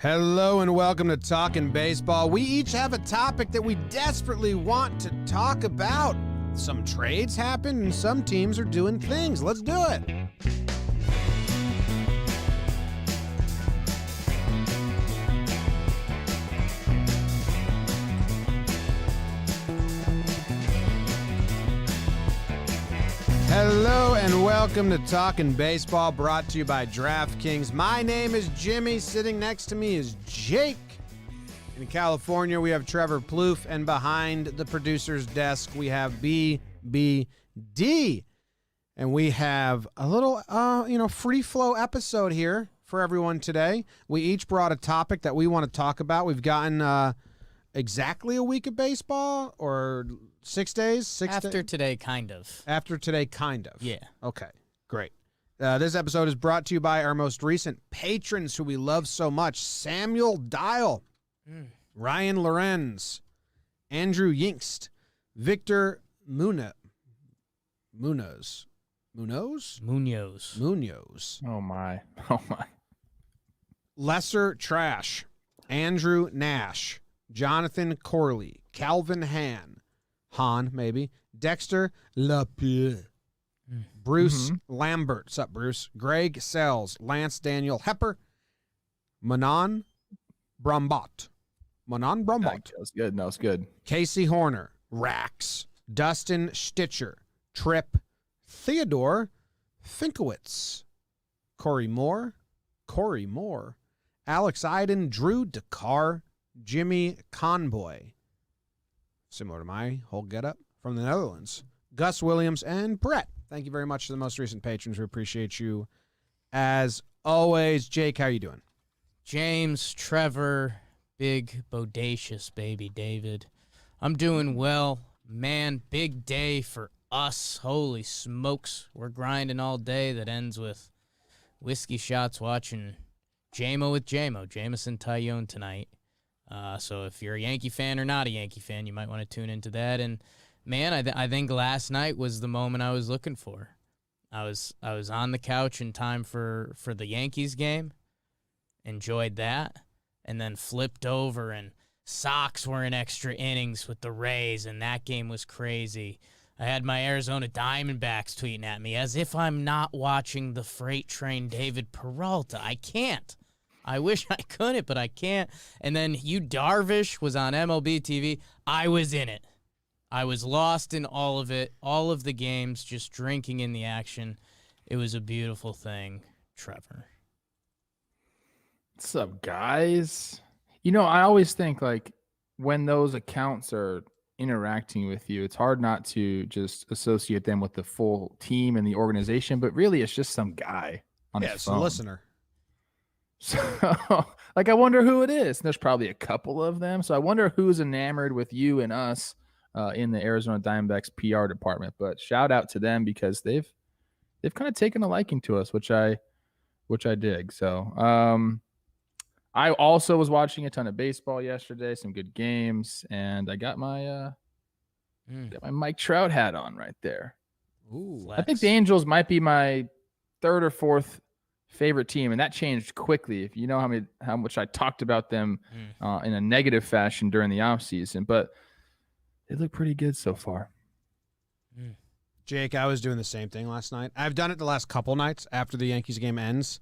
Hello and welcome to Talkin' Baseball. We each have a topic that we desperately want to talk about. Some trades happen and some teams are doing things. Let's do it. Hello and welcome to Talkin' Baseball, brought to you by DraftKings. My name is Jimmy. Sitting next to me is Jake. In California, we have Trevor Plouffe, and behind the producer's desk, we have BBD. And we have a little, free flow episode here for everyone today. We each brought a topic that we want to talk about. We've gotten exactly a week of baseball, or 6 days? After today, kind of. After today, kind of. Yeah. Okay, great. This episode is brought to you by our most recent patrons who we love so much. Samuel Dial, Ryan Lorenz, Andrew Yinkst, Victor Munoz. Oh, my. Lesser Trash, Andrew Nash, Jonathan Corley, Calvin Han, maybe, Dexter Lapierre, Bruce Lambert, what's up, Bruce, Greg Sells, Lance Daniel Hepper, Manon Brombaut. That was good. No, it's good. Casey Horner, Rax, Dustin Stitcher, Tripp, Theodore Finkowitz, Corey Moore, Alex Iden, Drew Dakar, Jimmy Conboy, similar to my whole getup, from the Netherlands, Gus Williams, and Brett. Thank you very much to the most recent patrons. We appreciate you as always. Jake, how you doing? James, Trevor, big, bodacious baby David. I'm doing well. Man, big day for us. Holy smokes. We're grinding all day. That ends with whiskey shots watching JMO with JMO, Jameson Tyone tonight. So if you're a Yankee fan or not a Yankee fan, you might want to tune into that. And, man, I think last night was the moment I was looking for. I was on the couch in time for the Yankees game, enjoyed that, and then flipped over, and Sox were in extra innings with the Rays, and that game was crazy. I had my Arizona Diamondbacks tweeting at me as if I'm not watching the freight train David Peralta. I can't. I wish I couldn't, but I can't. And then Yu Darvish was on MLB TV. I was in it. I was lost in all of it, all of the games, just drinking in the action. It was a beautiful thing, Trevor. What's up, guys? I always think, when those accounts are interacting with you, it's hard not to just associate them with the full team and the organization, but really it's just some guy on his phone. It's a listener. So, I wonder who it is. There's probably a couple of them. So I wonder who's enamored with you and us in the Arizona Diamondbacks PR department. But shout out to them because they've kind of taken a liking to us, which I dig. So I also was watching a ton of baseball yesterday, some good games, and I got my Mike Trout hat on right there. Ooh, I think the Angels might be my third or fourth favorite team, and that changed quickly. If you know how much I talked about them in a negative fashion during the offseason, but they look pretty good so far. Jake, I was doing the same thing last night. I've done it the last couple nights after the Yankees game ends.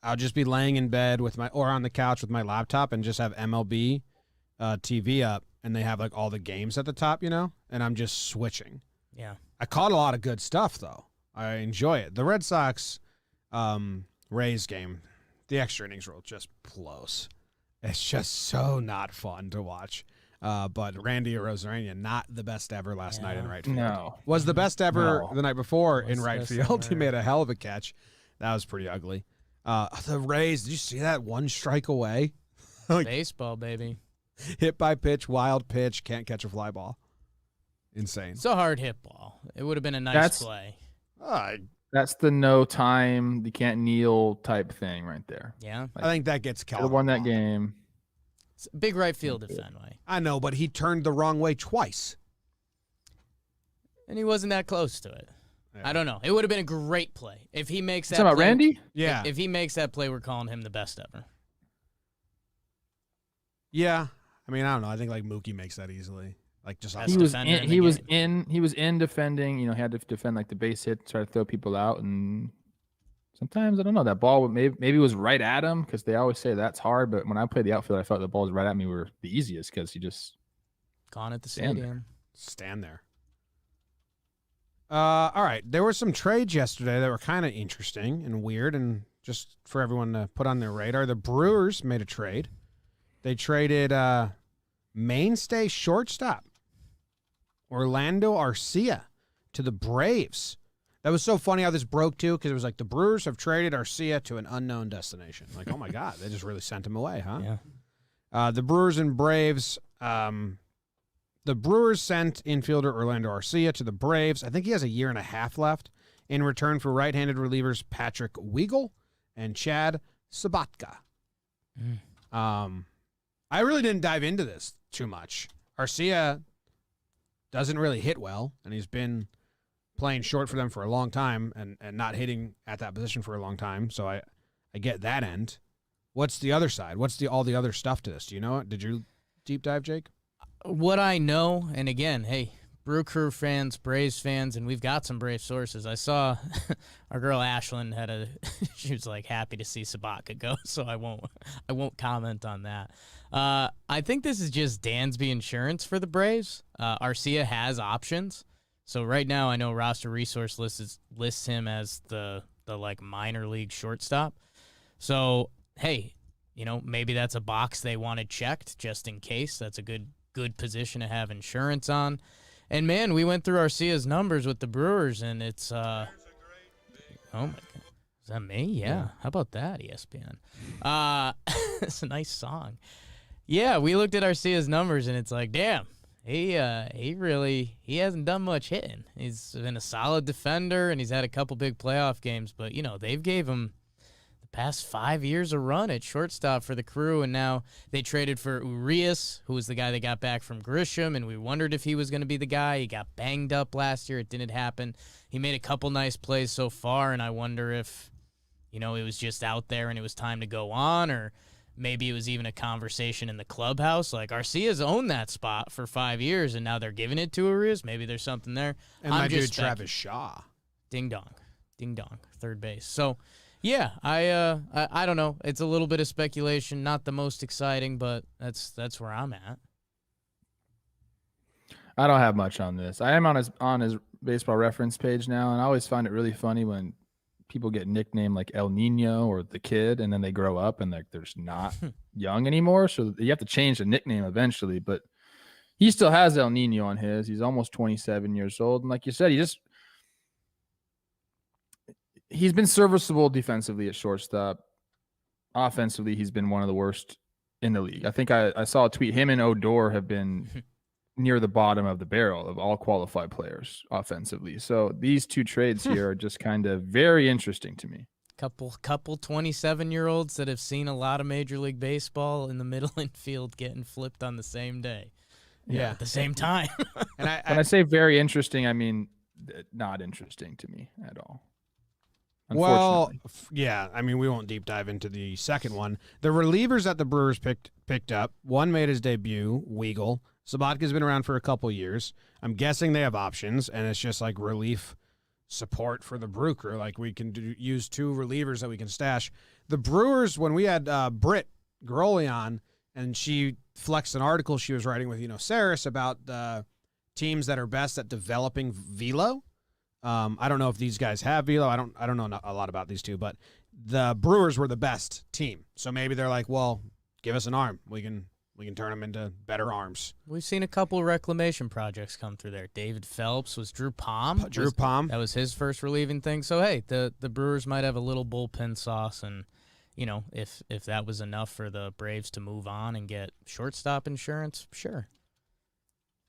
I'll just be laying in bed or on the couch with my laptop and just have MLB TV up, and they have all the games at the top, and I'm just switching. Yeah. I caught a lot of good stuff though. I enjoy it. The Red Sox Rays game, the extra innings rule just blows. It's just so not fun to watch. But Randy Arozarena, not the best ever last night in right field. No. Was the best ever the night before in right field. Ever. He made a hell of a catch. That was pretty ugly. The Rays, did you see that? One strike away? Baseball, baby. Hit by pitch, wild pitch, can't catch a fly ball. Insane. It's a hard hit ball. It would have been a nice play. That's the no time, you can't kneel type thing right there. Yeah. I think that gets Calvin. Won that game. It's a big right field at Fenway. I know, but he turned the wrong way twice. And he wasn't that close to it. Yeah. I don't know. It would have been a great play. If he makes that Talking about play, Randy? Yeah. If he makes that play, we're calling him the best ever. Yeah. I mean, I don't know. I think like Mookie makes that easily. Like just Best He was defender in, in the he was game. in he was in defending. You know, he had to defend like the base hit, try to throw people out, and sometimes I don't know that ball maybe was right at him because they always say that's hard. But when I played the outfield, I felt the balls right at me were the easiest because you just Gone at the stand stadium. stand there. All right. There were some trades yesterday that were kind of interesting and weird, and just for everyone to put on their radar. The Brewers made a trade. They traded mainstay shortstop Orlando Arcia to the Braves. That was so funny how this broke too, because it was like the Brewers have traded Arcia to an unknown destination. Like, oh my God, they just really sent him away, huh? Yeah. The Brewers and Braves. The Brewers sent infielder Orlando Arcia to the Braves. I think he has a year and a half left in return for right-handed relievers Patrick Weigel and Chad Sabatka. I really didn't dive into this too much. Arcia doesn't really hit well, and he's been playing short for them for a long time and not hitting at that position for a long time. So I get that end. What's the other side? What's all the other stuff to this? Do you know it? Did you deep dive, Jake? What I know, and again, hey, Brew Crew fans, Braves fans, and we've got some Brave sources. I saw our girl Ashlyn had she was like happy to see Sabatka go, so I won't comment on that. I think this is just Dansby insurance for the Braves. Arcia has options, so right now I know Roster Resource lists him as the like minor league shortstop. So hey, maybe that's a box they wanted checked just in case. That's a good position to have insurance on. And man, we went through Arcia's numbers with the Brewers, and it's oh my God, is that me? Yeah. How about that, ESPN? It's a nice song. Yeah, we looked at Arcia's numbers, and it's like, damn, he hasn't done much hitting. He's been a solid defender, and he's had a couple big playoff games, but they've gave him past 5 years a run at shortstop for the Crew, and now they traded for Urias, who was the guy they got back from Grisham, and we wondered if he was going to be the guy. He got banged up last year. It didn't happen. He made a couple nice plays so far, and I wonder if, he was just out there and it was time to go on, or maybe it was even a conversation in the clubhouse. Like, Arcia's owned that spot for 5 years, and now they're giving it to Urias. Maybe there's something there. And my dude Travis Shaw. Ding dong, third base. So, yeah, I don't know. It's a little bit of speculation, not the most exciting, but that's where I'm at. I don't have much on this. I am on his baseball reference page now, and I always find it really funny when people get nicknamed like El Nino or the Kid, and then they grow up and they're just not young anymore. So you have to change the nickname eventually. But he still has El Nino on his. He's almost 27 years old, and like you said, he's been serviceable defensively at shortstop. Offensively, he's been one of the worst in the league. I think I saw a tweet. Him and Odor have been near the bottom of the barrel of all qualified players offensively. So these two trades here are just kind of very interesting to me. Couple 27-year-olds that have seen a lot of Major League Baseball in the middle infield getting flipped on the same day. Yeah. At the same time. And when I say very interesting, I mean not interesting to me at all. Well, yeah, I mean, we won't deep dive into the second one. The relievers that the Brewers picked up, one made his debut, Weigel. Sabatka's been around for a couple years. I'm guessing they have options, and it's just like relief support for the Brew Crew. Like, we can use two relievers that we can stash. The Brewers, when we had Britt Groley on, and she flexed an article she was writing with Saris about the teams that are best at developing velo. I don't know if these guys have velo. I don't know a lot about these two, but the Brewers were the best team. So maybe they're like, well, give us an arm. We can turn them into better arms. We've seen a couple reclamation projects come through there. David Phelps was Drew Palm. That was his first relieving thing. So hey, the Brewers might have a little bullpen sauce, and if that was enough for the Braves to move on and get shortstop insurance, sure.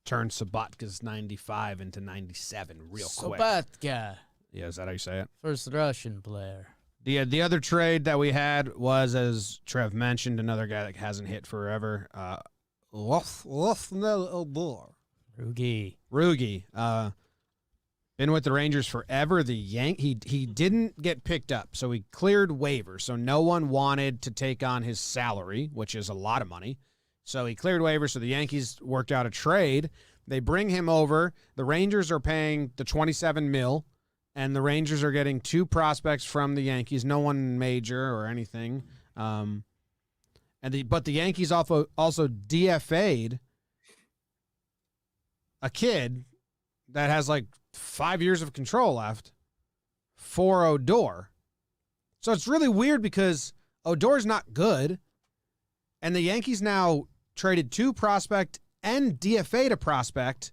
Turn Sabatka's 95 into 97 real quick. Sabatka. Yeah, is that how you say it? First Russian player. The other trade that we had was, as Trev mentioned, another guy that hasn't hit forever. Rugi. Been with the Rangers forever. He didn't get picked up, so he cleared waivers. So no one wanted to take on his salary, which is a lot of money. So he cleared waivers, so the Yankees worked out a trade. They bring him over. The Rangers are paying the $27 million, and the Rangers are getting 2 prospects from the Yankees, no one major or anything. But the Yankees also DFA'd a kid that has like 5 years of control left for Odor. So it's really weird because Odor's not good, and the Yankees now traded 2 prospect and DFA'd a prospect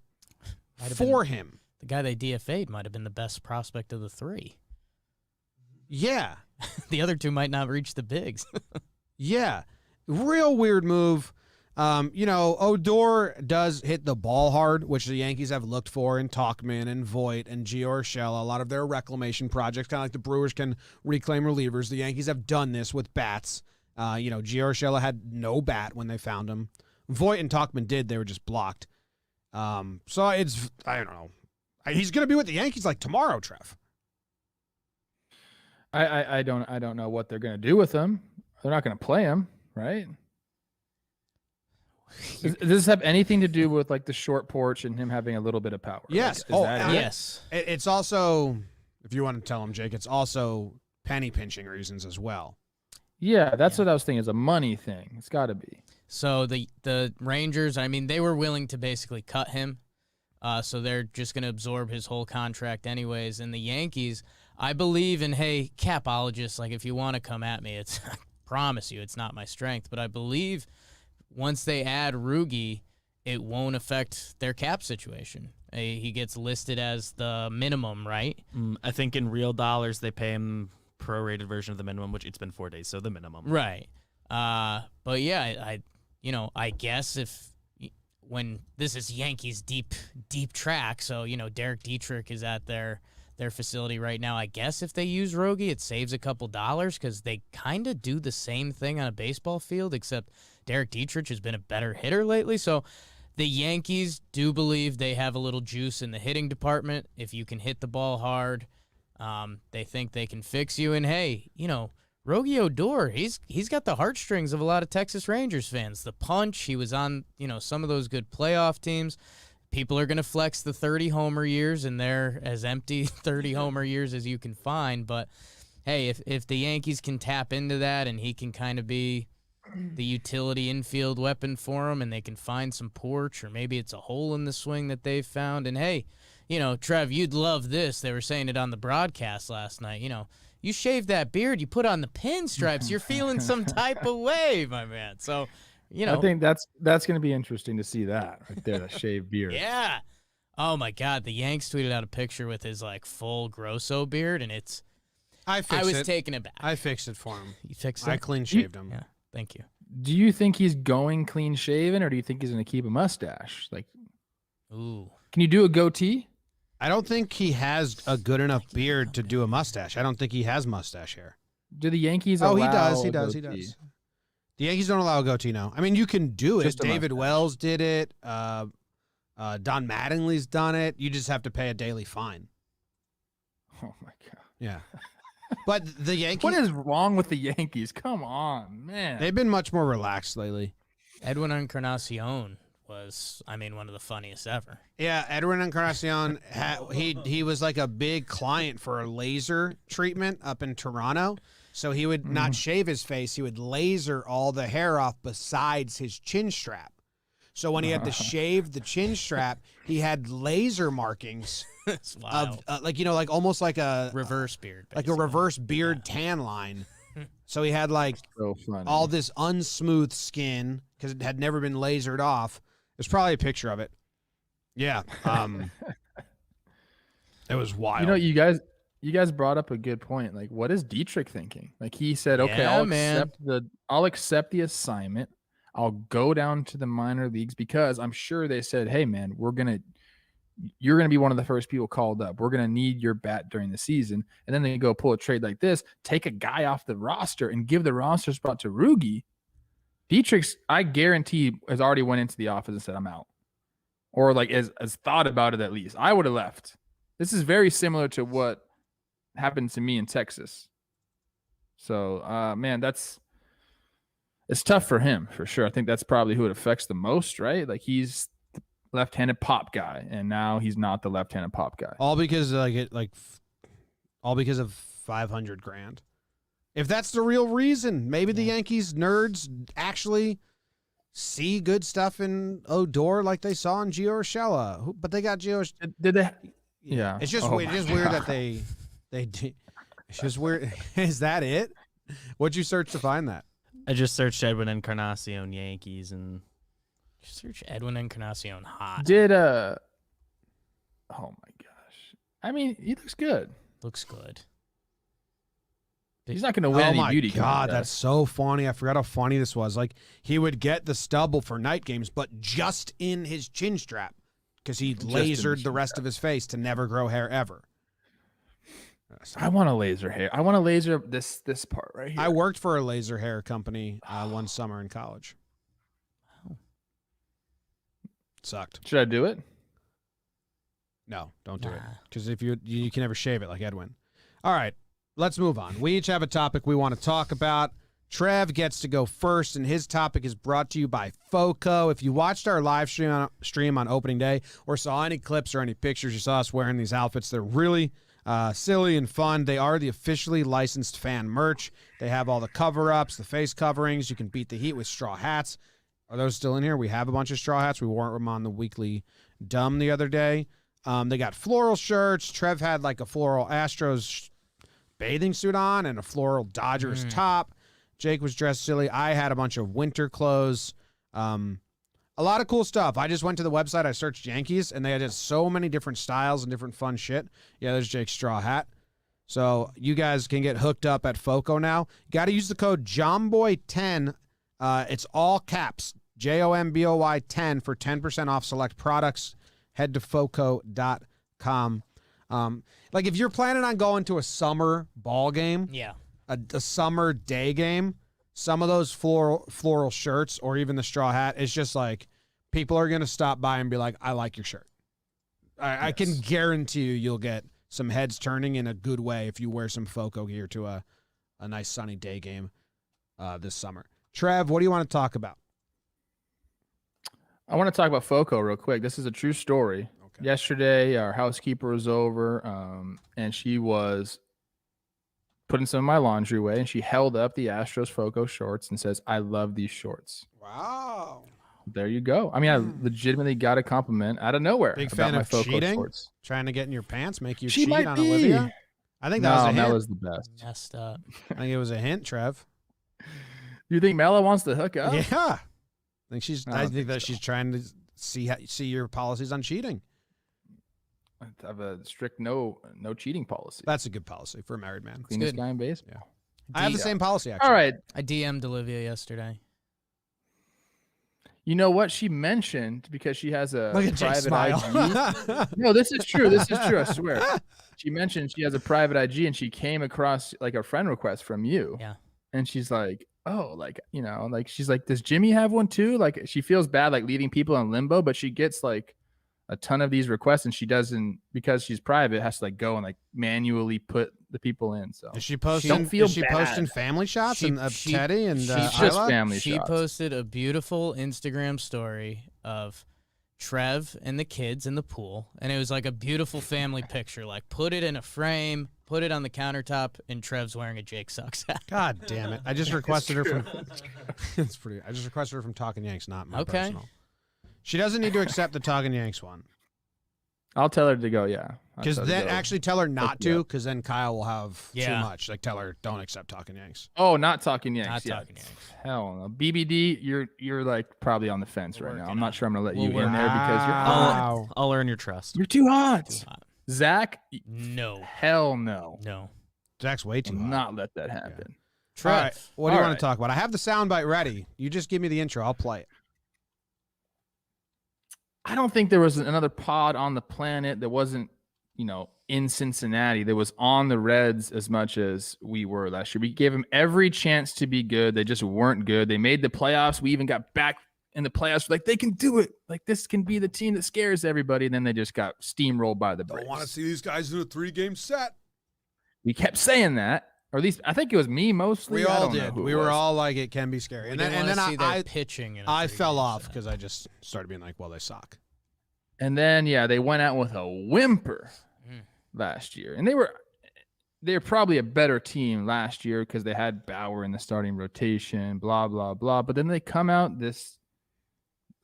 for him. The guy they DFA'd might have been the best prospect of the 3. Yeah. The other 2 might not reach the bigs. Yeah. Real weird move. Odor does hit the ball hard, which the Yankees have looked for in Talkman and Voit and Gio Urshela, a lot of their reclamation projects, kind of like the Brewers can reclaim relievers. The Yankees have done this with bats. Gio Urshela had no bat when they found him. Voit and Talkman did. They were just blocked. So I don't know. He's going to be with the Yankees like tomorrow, Trev. I don't know what they're going to do with him. They're not going to play him, right? Does this have anything to do with like the short porch and him having a little bit of power? Yes. Yes. It's also, if you want to tell him, Jake, it's also penny pinching reasons as well. Yeah, that's what I was thinking. It's a money thing. It's got to be. So the Rangers, I mean, they were willing to basically cut him. So they're just going to absorb his whole contract anyways. And the Yankees, I believe in, hey, capologists, like if you want to come at me, I promise you it's not my strength. But I believe once they add Rugi, it won't affect their cap situation. He gets listed as the minimum, right? I think in real dollars they pay him prorated version of the minimum, which it's been 4 days, so the minimum. Right. But yeah, I guess when this is Yankees deep track, so Derek Dietrich is at their facility right now. I guess if they use Rogie, it saves a couple dollars because they kind of do the same thing on a baseball field, except Derek Dietrich has been a better hitter lately. So the Yankees do believe they have a little juice in the hitting department. If you can hit the ball hard, they think they can fix you. And hey, Rogie Odor, he's got the heartstrings of a lot of Texas Rangers fans. The punch, he was on, some of those good playoff teams. People are going to flex the 30 homer years, and they're as empty 30 homer years as you can find. But hey, if the Yankees can tap into that and he can kind of be the utility infield weapon for them, and they can find some porch, or maybe it's a hole in the swing that they've found. And hey, Trev, you'd love this. They were saying it on the broadcast last night. You shave that beard, you put on the pinstripes, you're feeling some type of way, my man. So, I think that's going to be interesting to see that right there, the shaved beard. Yeah. Oh my God, the Yanks tweeted out a picture with his like full Grosso beard, and I was taken aback. I fixed it for him. You fixed it? I clean shaved him. Yeah. Thank you. Do you think he's going clean shaven, or do you think he's going to keep a mustache? Like, ooh, can you do a goatee? I don't think he has a good enough beard to do a mustache. I don't think he has mustash hair. Do the Yankees Oh, he allow does. He a does. He goatee? does. The Yankees don't allow a goatee now. I mean, you can do it. Just a David mustache. Wells did it. Don Mattingly's done it. You just have to pay a daily fine. Oh my God. Yeah. But the Yankees, What is wrong with the Yankees? Come on, man. they've been much more relaxed lately. Edwin Encarnacion was, one of the funniest ever. Yeah, Edwin Encarnacion, he was like a big client for a laser treatment up in Toronto. So he would not shave his face. He would laser all the hair off besides his chin strap. So when he had to shave the chin strap, he had laser markings It's wild. of like almost like a Reverse beard. like a basically. reverse beard tan line. So he had like So funny. all this unsmooth skin because it had never been lasered off. There's probably a picture of it. Yeah. It was wild. You guys brought up a good point. Like, what is Dietrich thinking? Like, he said, okay, Yeah, I'll accept the assignment. I'll go down to the minor leagues because I'm sure they said, hey man, you're gonna be one of the first people called up. We're gonna need your bat during the season. And then they go pull a trade like this, take a guy off the roster and give the roster spot to Rugi. Dietrich, I guarantee, has already went into the office and said, I'm out. Or like has thought about it at least. I would have left. This is very similar to what happened to me in Texas. So, man, It's tough for him for sure. I think that's probably who it affects the most, right? Like he's the left-handed pop guy, and now he's not the left-handed pop guy. All because all because of $500,000. If that's the real reason, maybe the Yankees nerds actually see good stuff in Odor like they saw in Gio Urshela. But they got Gio. Did they? Yeah. It's just weird. It's just weird that they did. It's just weird. Is that it? What'd you search to find that? I just searched Edwin Encarnacion Yankees and Search Edwin Encarnacion hot. Did oh my gosh. I mean, he looks good. Looks good. He's not going to win any beauty contest. God, contest. that's so funny. I forgot how funny this was. Like, he would get the stubble for night games, but just in his chin strap because he lasered the rest of his face to never grow hair ever. I want a laser hair. I want to laser this part right here. I worked for a laser hair company one summer in college. Wow. Sucked. Should I do it? No, don't do it. Nah. Because if you can never shave it like Edwin. All right, let's move on. We each have a topic we want to talk about. Trev gets to go first, and his topic is brought to you by FOCO. If you watched our live stream on opening day or saw any clips or any pictures, you saw us wearing these outfits. They're really silly and fun. They are the officially licensed fan merch. They have all the cover-ups, the face coverings. You can beat the heat with straw hats. Are those still in here? We have a bunch of straw hats. We wore them on the weekly dumb the other day. They got floral shirts. Trev had like a floral Astros bathing suit on and a floral Dodgers top. Jake was dressed silly. I had a bunch of winter clothes. A lot of cool stuff. I just went to the website. I searched Yankees, and they had just so many different styles and different fun shit. Yeah, there's Jake's straw hat. So you guys can get hooked up at FOCO now. Got to use the code JOMBOY10. It's all caps, JOMBOY 10 for 10% off select products. Head to FOCO.com. Like if you're planning on going to a summer ball game, Yeah. a summer day game, some of those floral shirts or even the straw hat, it's just like people are going to stop by and be like, I like your shirt. I can guarantee you'll get some heads turning in a good way if you wear some FOCO gear to a nice sunny day game this summer. Trev, what do you want to talk about? I want to talk about FOCO real quick. This is a true story. Okay. Yesterday, our housekeeper was over, and she was putting some of my laundry away, and she held up the Astros FOCO shorts and says, I love these shorts. Wow. There you go. I mean, I legitimately got a compliment out of nowhere. Big about fan my of FOCO cheating? shorts. Trying to get in your pants, make you She cheat might on be. Olivia? I think that was a hint. That was the best. Messed up. I think it was a hint, Trev. You think Mela wants to hook up? Yeah. I think so. she's trying to see your policies on cheating. I have a strict no cheating policy. That's a good policy for a married man. Cleanest good. guy in baseball. I have the same policy, actually. All right. I DM'd Olivia yesterday. You know what she mentioned, because she has a Look at Jake's private smile. IG. No, this is true. This is true. I swear. She mentioned she has a private IG, and she came across like a friend request from you. Yeah. And she's like, oh, like, you know, like she's like, does Jimmy have one too? Like she feels bad like leaving people in limbo, but she gets like a ton of these requests, and she doesn't, because she's private, has to like go and like manually put the people in. So Is she posting? Don't feel is she bad. posting family shots and Teddy and she's just Isla? family She shots. posted a beautiful Instagram story of Trev and the kids in the pool, and it was like a beautiful family picture. Like put it in a frame, put it on the countertop, and Trev's wearing a Jake Sucks hat. God damn it! I just requested her from. It's pretty. I just requested her from Talkin Yanks, not my Okay. personal. She doesn't need to accept the Talkin Yanks one, I'll tell her to go. Yeah. I'll because tell her to then go. actually tell her not Yeah. to, because then Kyle will have too Yeah. much. Like tell her don't accept Talkin Yanks. Oh, not talking Yanks. Not yeah. Talkin Yanks. Hell no. BBD, you're like probably on the fence right now. Working I'm not sure I'm gonna let you We'll in work there because you're hot. Wow. I'll earn your trust. You're too hot. Too hot. Zach, No. hell no. No. Zach's way too Will hot. not let that happen. Trev. All right, what do you All want right. to talk about? I have the soundbite ready. You just give me the intro. I'll play it. I don't think there was another pod on the planet that wasn't, you know, in Cincinnati that was on the Reds as much as we were last year. We gave them every chance to be good. They just weren't good. They made the playoffs. We even got back in the playoffs. Like, they can do it. Like, this can be the team that scares everybody. And then they just got steamrolled by the Braves. see these guys in a 3-game set. We kept saying that. Or at least I think it was me mostly. We I all don't know did. who it We were was. all like, it can be scary. We And didn't then, wanna see their I pitching. In a I fell pregame off set. because I just started being like, well, they suck. And then they went out with a whimper last year, and they were probably a better team last year because they had Bauer in the starting rotation, blah blah blah. But then they come out the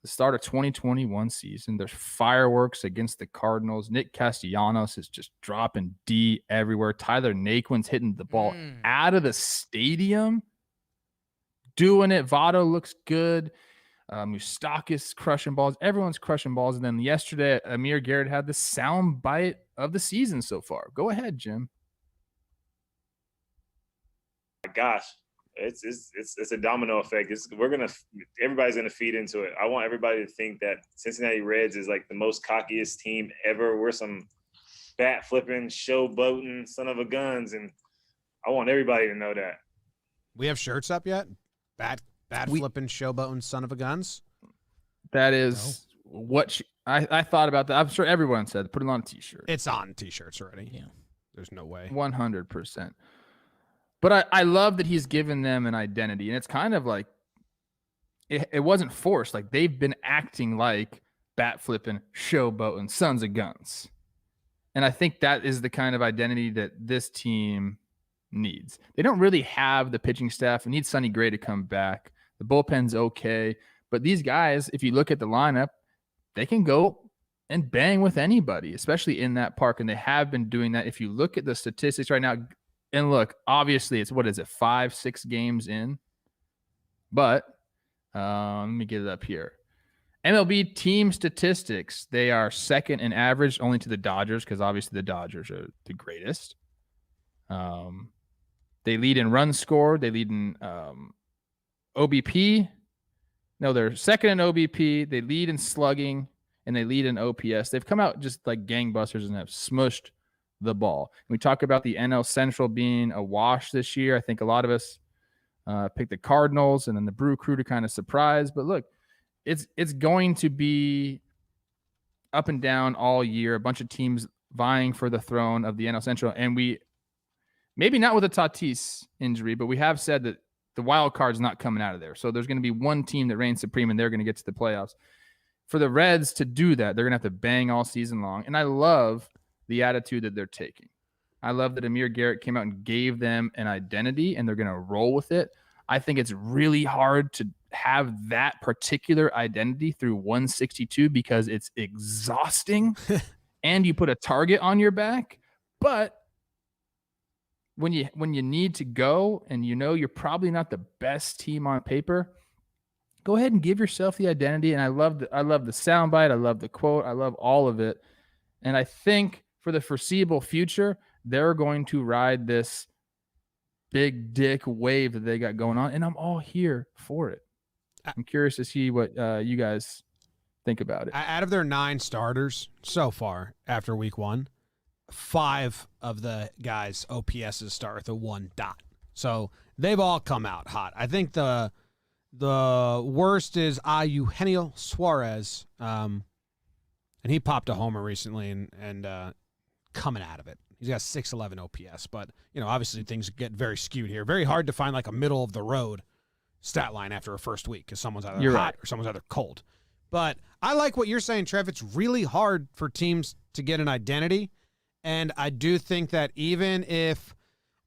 start of 2021 season. There's fireworks against the Cardinals. Nick Castellanos is just dropping D everywhere. Tyler Naquin's hitting the ball out of the stadium, doing it. Votto looks good. Moustakis crushing balls. Everyone's crushing balls. And then yesterday, Amir Garrett had the sound bite of the season so far. Go ahead, Jim. My gosh, it's a domino effect. Everybody's gonna feed into it. I want everybody to think that Cincinnati Reds is like the most cockiest team ever. We're some bat flipping, showboating son of a guns, and I want everybody to know that. We have shirts up yet? Bat flipping, showboating, son of a guns. That is what I thought about that. I'm sure everyone said put it on a t-shirt. It's on t-shirts already. Yeah. There's no way. 100%. But I love that he's given them an identity, and it's kind of like it wasn't forced. Like they've been acting like bat flipping, showboating, sons of guns. And I think that is the kind of identity that this team needs. They don't really have the pitching staff. They need Sonny Gray to come back. The bullpen's okay. But these guys, if you look at the lineup, they can go and bang with anybody, especially in that park. And they have been doing that. If you look at the statistics right now, and look, obviously it's 5-6 games in. But let me get it up here. MLB team statistics, they are second in average only to the Dodgers because obviously the Dodgers are the greatest. They lead in runs scored. They lead in OBP. No, they're second in OBP. They lead in slugging, and they lead in OPS. They've come out just like gangbusters and have smushed the ball. And we talk about the NL Central being a wash this year. I think a lot of us picked the Cardinals and then the Brew Crew to kind of surprise. But look, it's going to be up and down all year. A bunch of teams vying for the throne of the NL Central. And we maybe not with a Tatis injury, but we have said that the wild card's not coming out of there. So there's going to be one team that reigns supreme, and they're going to get to the playoffs. For the Reds to do that, they're going to have to bang all season long. And I love the attitude that they're taking. I love that Amir Garrett came out and gave them an identity, and they're going to roll with it. I think it's really hard to have that particular identity through 162 because it's exhausting and you put a target on your back. But when you need to go and you know you're probably not the best team on paper, go ahead and give yourself the identity. And I love the soundbite. I love the quote. I love all of it. And I think for the foreseeable future, they're going to ride this big dick wave that they got going on. And I'm all here for it. I'm curious to see what you guys think about it. Out of their 9 starters so far after week 1, 5 of the guys' OPSs start with a 1 dot. So they've all come out hot. I think the worst is Eugenio Suarez, and he popped a homer recently and coming out of it. He's got 611 OPS, but obviously things get very skewed here. Very hard to find like a middle of the road stat line after a first week because someone's either hot or someone's either cold. But I like what you're saying, Trev. It's really hard for teams to get an identity. And I do think that even if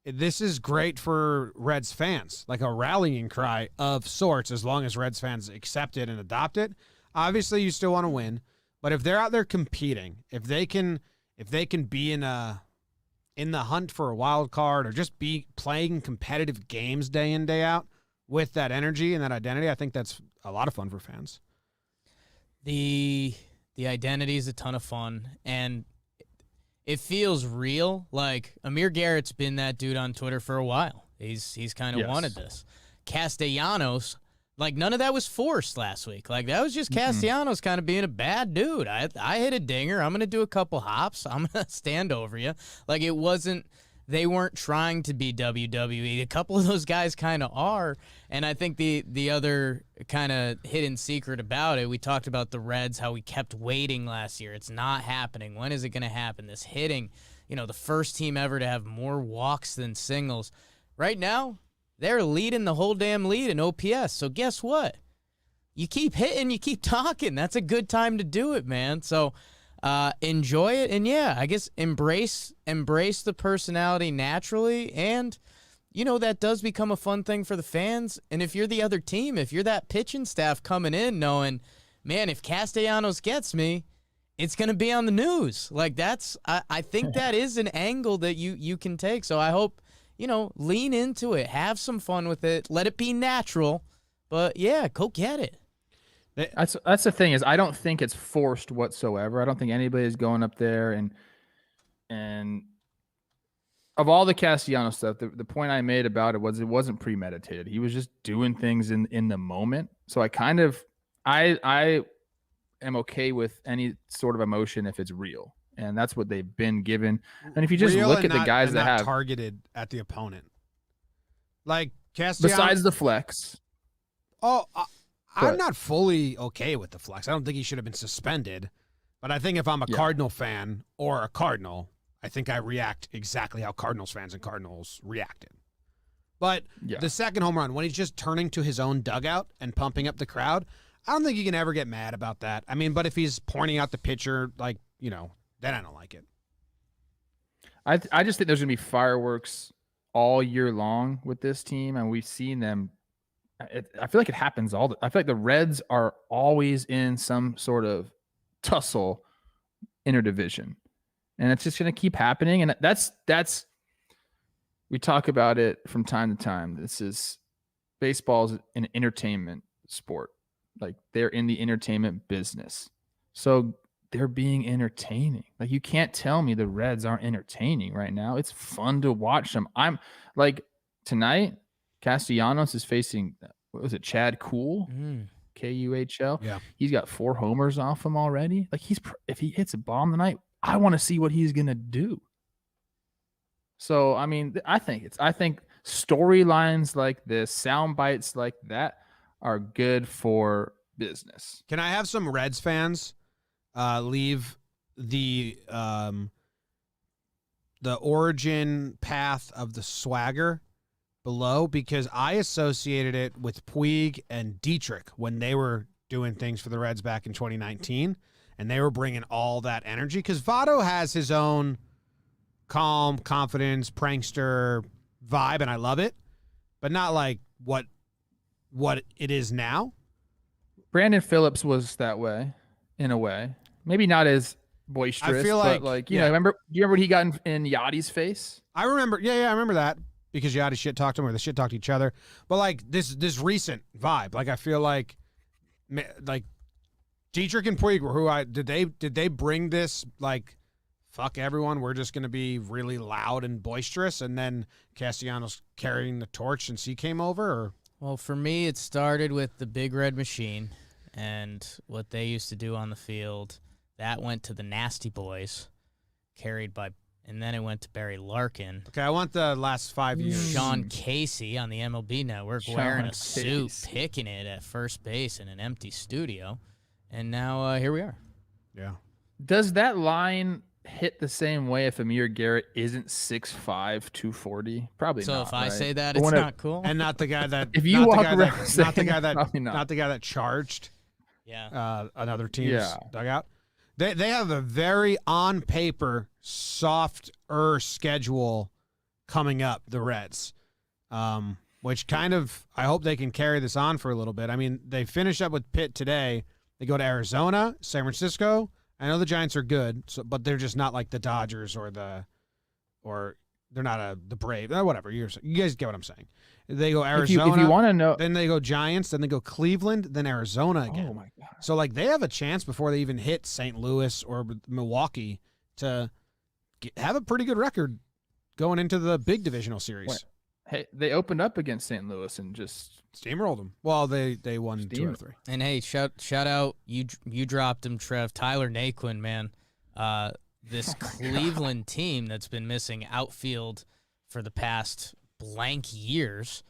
this is great for Reds fans, like a rallying cry of sorts, as long as Reds fans accept it and adopt it, obviously you still want to win. But if they're out there competing, if they can be in the hunt for a wild card or just be playing competitive games day in, day out with that energy and that identity, I think that's a lot of fun for fans. The identity is a ton of fun, and it feels real. Like Amir Garrett's been that dude on Twitter for a while. He's kind of wanted this. Castellanos, like none of that was forced last week. Like that was just Castellanos kind of being a bad dude. I hit a dinger. I'm going to do a couple hops. I'm going to stand over you. Like it wasn't, they weren't trying to be WWE. A couple of those guys kind of are. And I think the other kind of hidden secret about it, we talked about the Reds, how we kept waiting last year. It's not happening. When is it going to happen? This hitting the first team ever to have more walks than singles. Right now, they're leading the whole damn lead in OPS. So guess what? You keep hitting, you keep talking. That's a good time to do it, man. So enjoy it, and yeah, I guess embrace the personality naturally, and that does become a fun thing for the fans. And if you're the other team, if you're that pitching staff coming in knowing, man, if Castellanos gets me, it's going to be on the news. Like I think that is an angle that you can take. So I hope, lean into it, have some fun with it, let it be natural, but yeah, go get it. That's the thing is I don't think it's forced whatsoever. I don't think anybody is going up there and of all the Castellanos stuff, the point I made about it wasn't premeditated. He was just doing things in the moment. So I am okay with any sort of emotion if it's real, and that's what they've been given. And if you just look at the guys that have targeted at the opponent, like Castellanos, besides the flex. Oh. I'm not fully okay with the flex. I don't think he should have been suspended. But I think if I'm a Cardinal fan or a Cardinal, I think I react exactly how Cardinals fans and Cardinals reacted. But the second home run, when he's just turning to his own dugout and pumping up the crowd, I don't think you can ever get mad about that. I mean, but if he's pointing out the pitcher, then I don't like it. I just think there's going to be fireworks all year long with this team, and we've seen them. I feel like it happens I feel like the Reds are always in some sort of tussle interdivision, and it's just going to keep happening. And that's we talk about it from time to time. Baseball's an entertainment sport. Like they're in the entertainment business. So they're being entertaining. Like you can't tell me the Reds aren't entertaining right now. It's fun to watch them. I'm like tonight, Castellanos is facing, what was it, Chad Kuhl? Kuhl. Yeah. He's got 4 homers off him already. Like if he hits a bomb tonight, I want to see what he's going to do. So, I mean, I think storylines like this, sound bites like that are good for business. Can I have some Reds fans leave the origin path of the swagger below, because I associated it with Puig and Dietrich when they were doing things for the Reds back in 2019, and they were bringing all that energy, because Votto has his own calm, confidence, prankster vibe, and I love it, but not like what it is now. Brandon Phillips was that way, in a way. Maybe not as boisterous, I feel but you know, do you remember what he got in Yachty's face? I remember, I remember that, because Yachty shit talked to him, or they shit talked to each other. But like this recent vibe, like I feel like Dietrich and Puig were did they bring this like, fuck everyone, we're just gonna be really loud and boisterous, and then Castellanos carrying the torch since he came over? Or? Well, for me, it started with the Big Red Machine and what they used to do on the field. That went to the Nasty Boys, and then it went to Barry Larkin. Okay, I want the last 5 years. Sean Casey on the MLB Network wearing a suit, picking it at first base in an empty studio. And now here we are. Yeah. Does that line hit the same way if Amir Garrett isn't 6'5", 240? Probably so not. So if I right? say that, it's not cool. And not the guy that if you walk around not the guy that charged another team's dugout. They have a very on paper softer schedule coming up, the Reds. Which kind of, I hope they can carry this on for a little bit. I mean, they finish up with Pitt today. They go to Arizona, San Francisco. I know the Giants are good, but they're just not like the Dodgers or they're not the Braves. Whatever. You guys get what I'm saying. They go Arizona. If you want to know, then they go Giants. Then they go Cleveland. Then Arizona again. Oh my God! So like they have a chance before they even hit St. Louis or Milwaukee to have a pretty good record going into the big divisional series. Hey, they opened up against St. Louis and just steamrolled them. Well, they won 2 or 3. And hey, shout out, you dropped him, Trev. Tyler Naquin, man. This Cleveland team that's been missing outfield for the past blank years.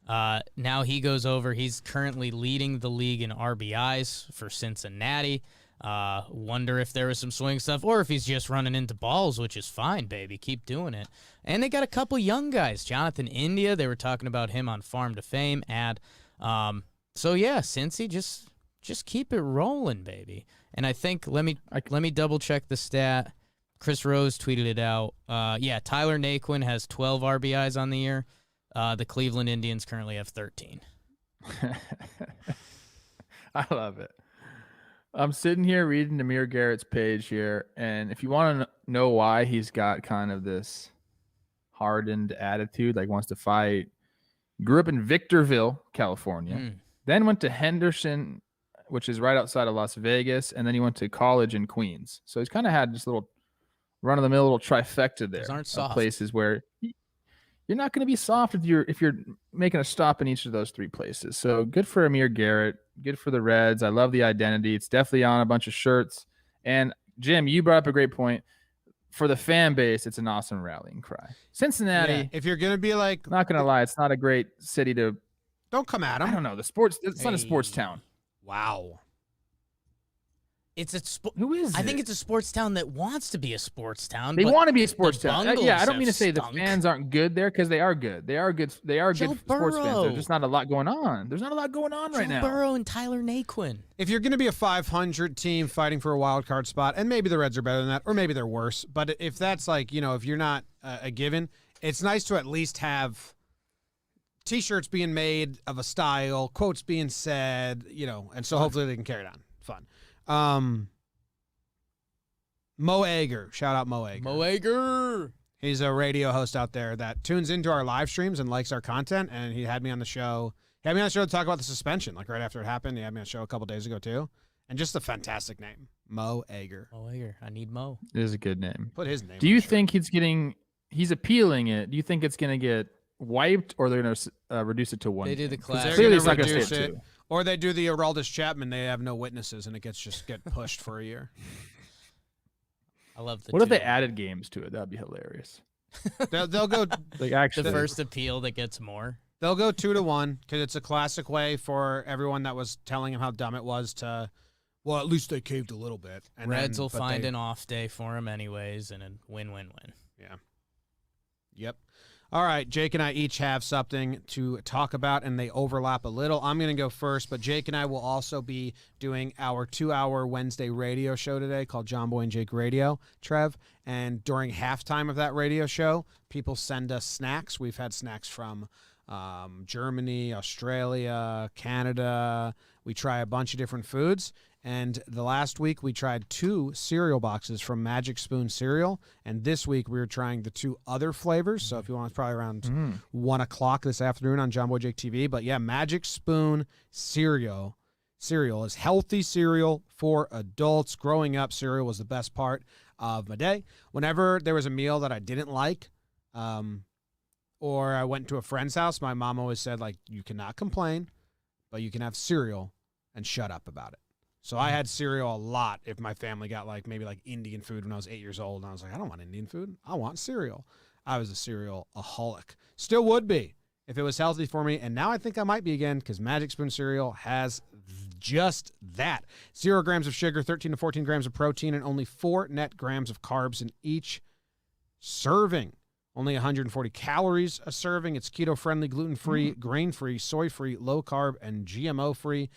Now he goes over. He's currently leading the league in RBIs for Cincinnati. Wonder if there was some swing stuff or if he's just running into balls, which is fine, baby. Keep doing it. And they got a couple young guys. Jonathan India, they were talking about him on Farm to Fame ad. So yeah, Cincy, just keep it rolling, baby. And I think let me double check the stat. Chris Rose tweeted it out. Yeah, Tyler Naquin has 12 RBIs on the year. The Cleveland Indians currently have 13. I love it. I'm sitting here reading Amir Garrett's page here, and if you want to know why he's got kind of this hardened attitude, like wants to fight, grew up in Victorville, California, then went to Henderson, which is right outside of Las Vegas, and then he went to college in Queens. So he's kind of had this little run-of-the-mill little trifecta there. Those aren't of soft. places where you're not going to be soft if you're making a stop in each of those 3 places. So good for Amir Garrett. Good for the Reds. I love the identity. It's definitely on a bunch of shirts. And Jim, you brought up a great point. For the fan base, it's an awesome rallying cry. Cincinnati, Yeah, if you're gonna be like, not gonna lie, it's not a great city to. don't come at him. I don't know. It's not a sports town. Wow. It's a Who is I it? think it's a sports town that wants to be a sports town. They but want to be a sports the town. Bungles Yeah, I don't have mean to say the stunk. fans aren't good there because they are good. They are good. They are Joe good sports fans. Burrow. There's just not a lot going on. There's not a lot going on right Joe now. Burrow and Tyler Naquin. If you're going to be a 500 team fighting for a wild card spot, and maybe the Reds are better than that, or maybe they're worse, but if that's like, if you're not a given, it's nice to at least have T-shirts being made of a style, quotes being said, and so hopefully they can carry it on. Fun. Mo Ager. Shout out Mo Ager. Mo Ager. He's a radio host out there that tunes into our live streams and likes our content, and he had me on the show. He had me on the show to talk about the suspension, like right after it happened. He had me on the show a couple days ago, too. And just a fantastic name, Mo Ager. Mo Ager. I need Mo. It is a good name. Put his name Do on you the shirt. think he's appealing it? Do you think it's going to get wiped or they're going to reduce it to 1? They did the game? 'Cause classic. Clearly, They're it's not gonna going to stay reduce at 2. Or they do the Aroldis Chapman. They have no witnesses, and it gets pushed for a year. I love the What if two. they added games to it? That'd be hilarious. They'll go Like actually, the first appeal that gets more? they'll go 2-1 because it's a classic way for everyone that was telling him how dumb it was to. Well, at least they caved a little bit. And Reds will but find they- an off day for him anyways, and a win-win-win. Yeah. Yep. All right, Jake and I each have something to talk about, and they overlap a little. I'm going to go first, but Jake and I will also be doing our 2-hour Wednesday radio show today called John Boy and Jake Radio, Trev. And during halftime of that radio show, people send us snacks. We've had snacks from Germany, Australia, Canada. We try a bunch of different foods. And the last week we tried 2 cereal boxes from Magic Spoon cereal. And this week we were trying the 2 other flavors. So if you want, it's probably around 1 o'clock this afternoon on John Boy Jake TV. But yeah, Magic Spoon cereal is healthy cereal for adults. Growing up, cereal was the best part of my day. Whenever there was a meal that I didn't like, or I went to a friend's house, my mom always said, like, you cannot complain, but you can have cereal and shut up about it. So I had cereal a lot if my family got maybe Indian food when I was 8 years old. And I was like, I don't want Indian food. I want cereal. I was a cereal-aholic. Still would be if it was healthy for me. And now I think I might be again because Magic Spoon cereal has just that. 0 grams of sugar, 13 to 14 grams of protein, and only 4 net grams of carbs in each serving. Only 140 calories a serving. It's keto-friendly, gluten-free, grain-free, soy-free, low-carb, and GMO-free.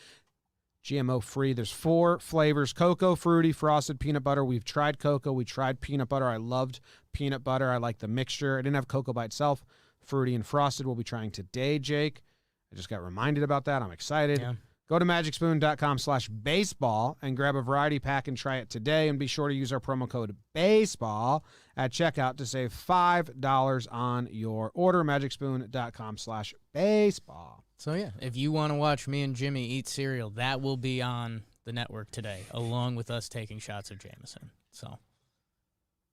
GMO-free. There's 4 flavors: cocoa, fruity, frosted, peanut butter. We've tried cocoa. We tried peanut butter. I loved peanut butter. I like the mixture. I didn't have cocoa by itself. Fruity and frosted we'll be trying today, Jake. I just got reminded about that. I'm excited. Yeah. Go to magicspoon.com/baseball and grab a variety pack and try it today. And be sure to use our promo code BASEBALL at checkout to save $5 on your order. magicspoon.com/baseball. So yeah, if you want to watch me and Jimmy eat cereal, that will be on the network today, along with us taking shots of Jameson. So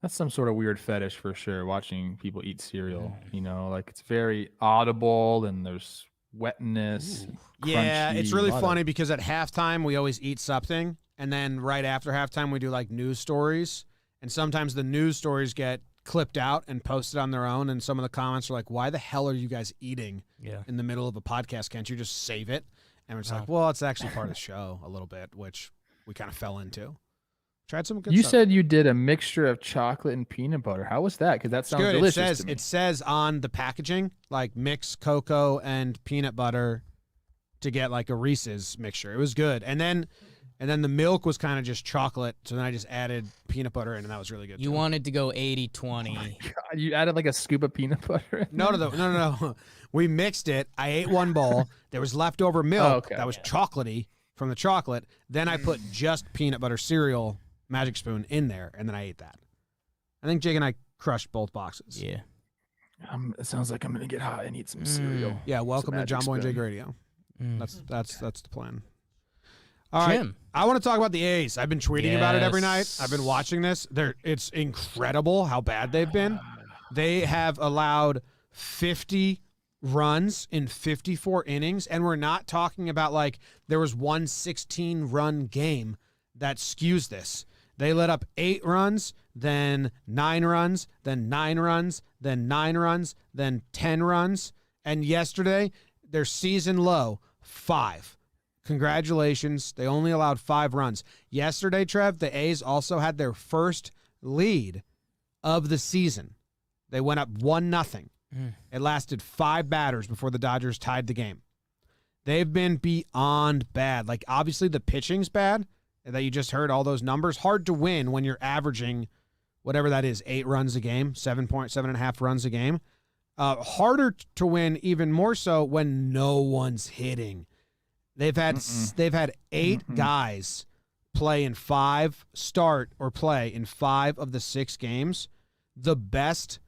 that's some sort of weird fetish for sure. Watching people eat cereal, it's very audible and there's wetness. And Yeah, crunchy, it's really a lot of- funny because at halftime we always eat something, and then right after halftime we do news stories, and sometimes the news stories get clipped out and posted on their own, and some of the comments are like, why the hell are you guys eating in the middle of a podcast? Can't you just save it? And it's well, it's actually part of the show a little bit, which we kind of fell into. Tried some good You stuff. said you did a mixture of chocolate and peanut butter. How was that? Because that It's sounds good. delicious to me. It says on the packaging, like mix cocoa and peanut butter to get like a Reese's mixture. It was good. And then the milk was kind of just chocolate. So then I just added peanut butter in, and that was really good. You too. wanted to go 80-20. God, you added like a scoop of peanut butter. No. We mixed it. I ate one bowl. There was leftover milk that was chocolatey from the chocolate. Then I put just peanut butter cereal Magic Spoon in there, and then I ate that. I think Jake and I crushed both boxes. Yeah. It sounds like I'm gonna get hot and eat some cereal. Yeah, welcome to Magic John Boy and Spoon. Jake Radio. Mm. That's the plan. All right. Jim. I want to talk about the A's. I've been tweeting about it every night. Yes. I've been watching this. It's incredible how bad they've been. They have allowed 50 runs in 54 innings, and we're not talking about like there was one 16-run game that skews this. They let up 8 runs, then 9 runs, then 9 runs, then 9 runs, then 10 runs. And yesterday, their season low, 5. Congratulations. They only allowed 5 runs. Yesterday, Trev, the A's also had their first lead of the season. They went up 1-0. It lasted 5 batters before the Dodgers tied the game. They've been beyond bad. Like, obviously, the pitching's bad. That you just heard all those numbers. Hard to win when you're averaging whatever that is, 8 runs a game, 7.5 runs a game. Harder to win, even more so when no one's hitting. They've had 8 guys play in 5 of the 6 games. The best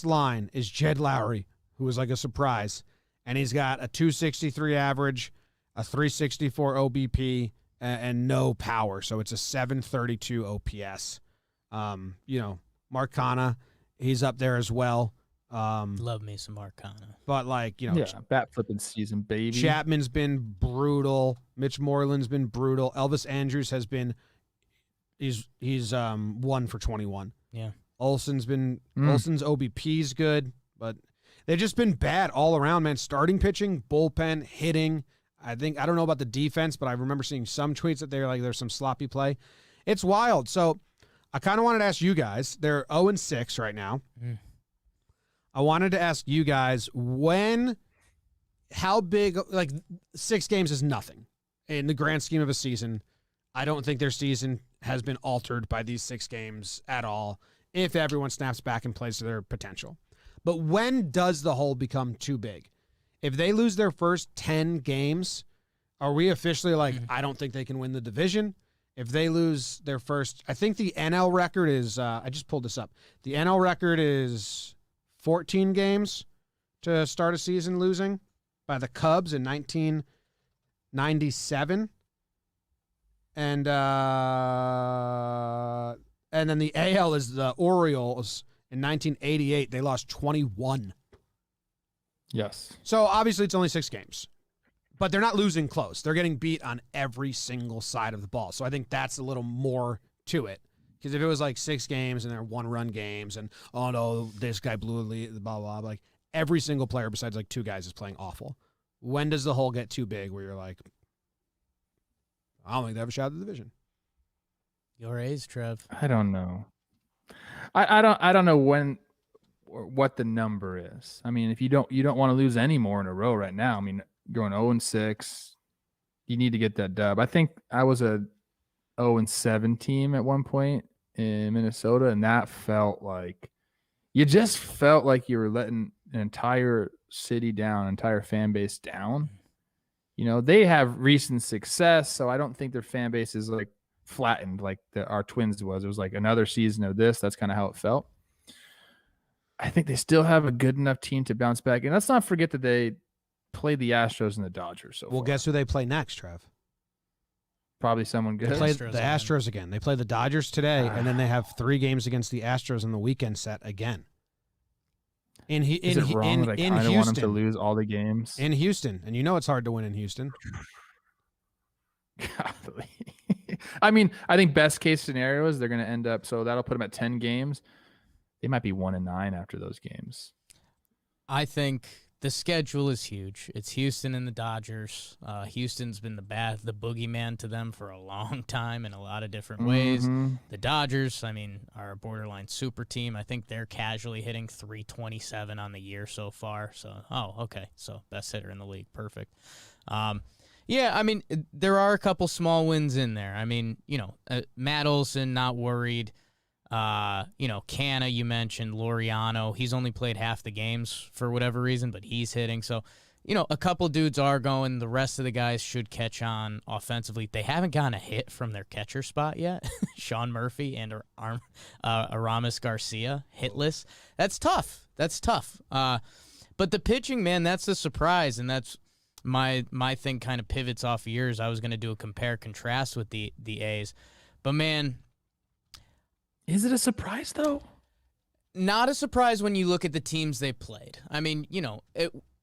line is Jed Lowry, who was like a surprise, and he's got a 263 average, a 364 OBP. And no power, so it's a 732 OPS. Marcana, he's up there as well. Love me some Marcana. But bat flipping season, baby. Chapman's been brutal. Mitch Moreland's been brutal. Elvis Andrews has been. He's 1 for 21. Yeah. Olson's OBP's good, but they've just been bad all around, man. Starting pitching, bullpen, hitting. I don't know about the defense, but I remember seeing some tweets that there's some sloppy play. It's wild. So I kind of wanted to ask you guys, they're 0-6 right now. I wanted to ask you guys how big, like 6 games is nothing in the grand scheme of a season. I don't think their season has been altered by these 6 games at all if everyone snaps back and plays to their potential. But when does the hole become too big? If they lose their first 10 games, are we officially like, I don't think they can win the division? If they lose their first, I think the NL record is, I just pulled this up. The NL record is 14 games to start a season losing by the Cubs in 1997. And then the AL is the Orioles in 1988. They lost 21. Yes. So obviously it's only 6 games, but they're not losing close. They're getting beat on every single side of the ball. So I think that's a little more to it. Because if it was like 6 games and they're 1-run games and, oh no, this guy blew a lead, blah, blah, blah, like every single player besides like 2 guys is playing awful. When does the hole get too big where you're like, I don't think they have a shot at the division? Your A's, Trev. I don't know. I don't know when or what the number is. I mean, if you don't want to lose any more in a row right now. I mean, going 0-6, you need to get that dub. I think I was a 0-7 team at one point in Minnesota, and that felt like you just felt like you were letting an entire city down, entire fan base down. You know, they have recent success, so I don't think their fan base is like flattened like our Twins was. It was like another season of this. That's kind of how it felt. I think they still have a good enough team to bounce back. And let's not forget that they played the Astros and the Dodgers. So well, far. Guess who they play next, Trev? Probably someone good. They play Astros the Astros again. They play the Dodgers today, and then they have 3 games against the Astros in the weekend set again. Is it wrong that I kind of want them to lose all the games? In Houston. And you know it's hard to win in Houston. Golly. I mean, I think best case scenario is they're going to end up, so that'll put them at 10 games. They might be 1-9 after those games. I think the schedule is huge. It's Houston and the Dodgers. Houston's been the boogeyman to them for a long time in a lot of different ways. Mhm. The Dodgers, I mean, are a borderline super team. I think they're casually hitting 327 on the year so far. So, okay. So, best hitter in the league. Perfect. Yeah, I mean, there are a couple small wins in there. I mean, Matt Olson, not worried. Canna, you mentioned, Laureano. He's only played half the games for whatever reason, but he's hitting. So, a couple dudes are going. The rest of the guys should catch on offensively. They haven't gotten a hit from their catcher spot yet. Sean Murphy and Aramis Garcia, hitless. That's tough. But the pitching, man, that's the surprise, and that's my thing kind of pivots off of yours. I was going to do a compare-contrast with the A's. But, man, Is it a surprise, though? not a surprise when you look at the teams they played. I mean,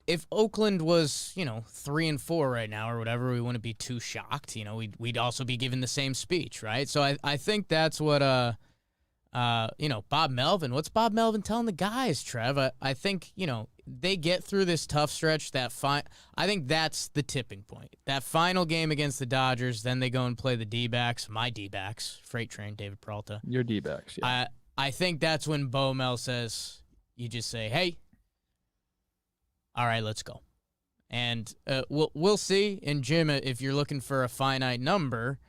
if Oakland was, 3-4 right now or whatever, we wouldn't be too shocked. We'd also be given the same speech, right? So I think that's what Bob Melvin. What's Bob Melvin telling the guys, Trev? I think they get through this tough stretch. I think that's the tipping point. That final game against the Dodgers, then they go and play the D-backs, my D-backs, Freight Train, David Peralta. Your D-backs, yeah. I think that's when Bo Mel says, you just say, hey, all right, let's go. And we'll see. And Jim, if you're looking for a finite number,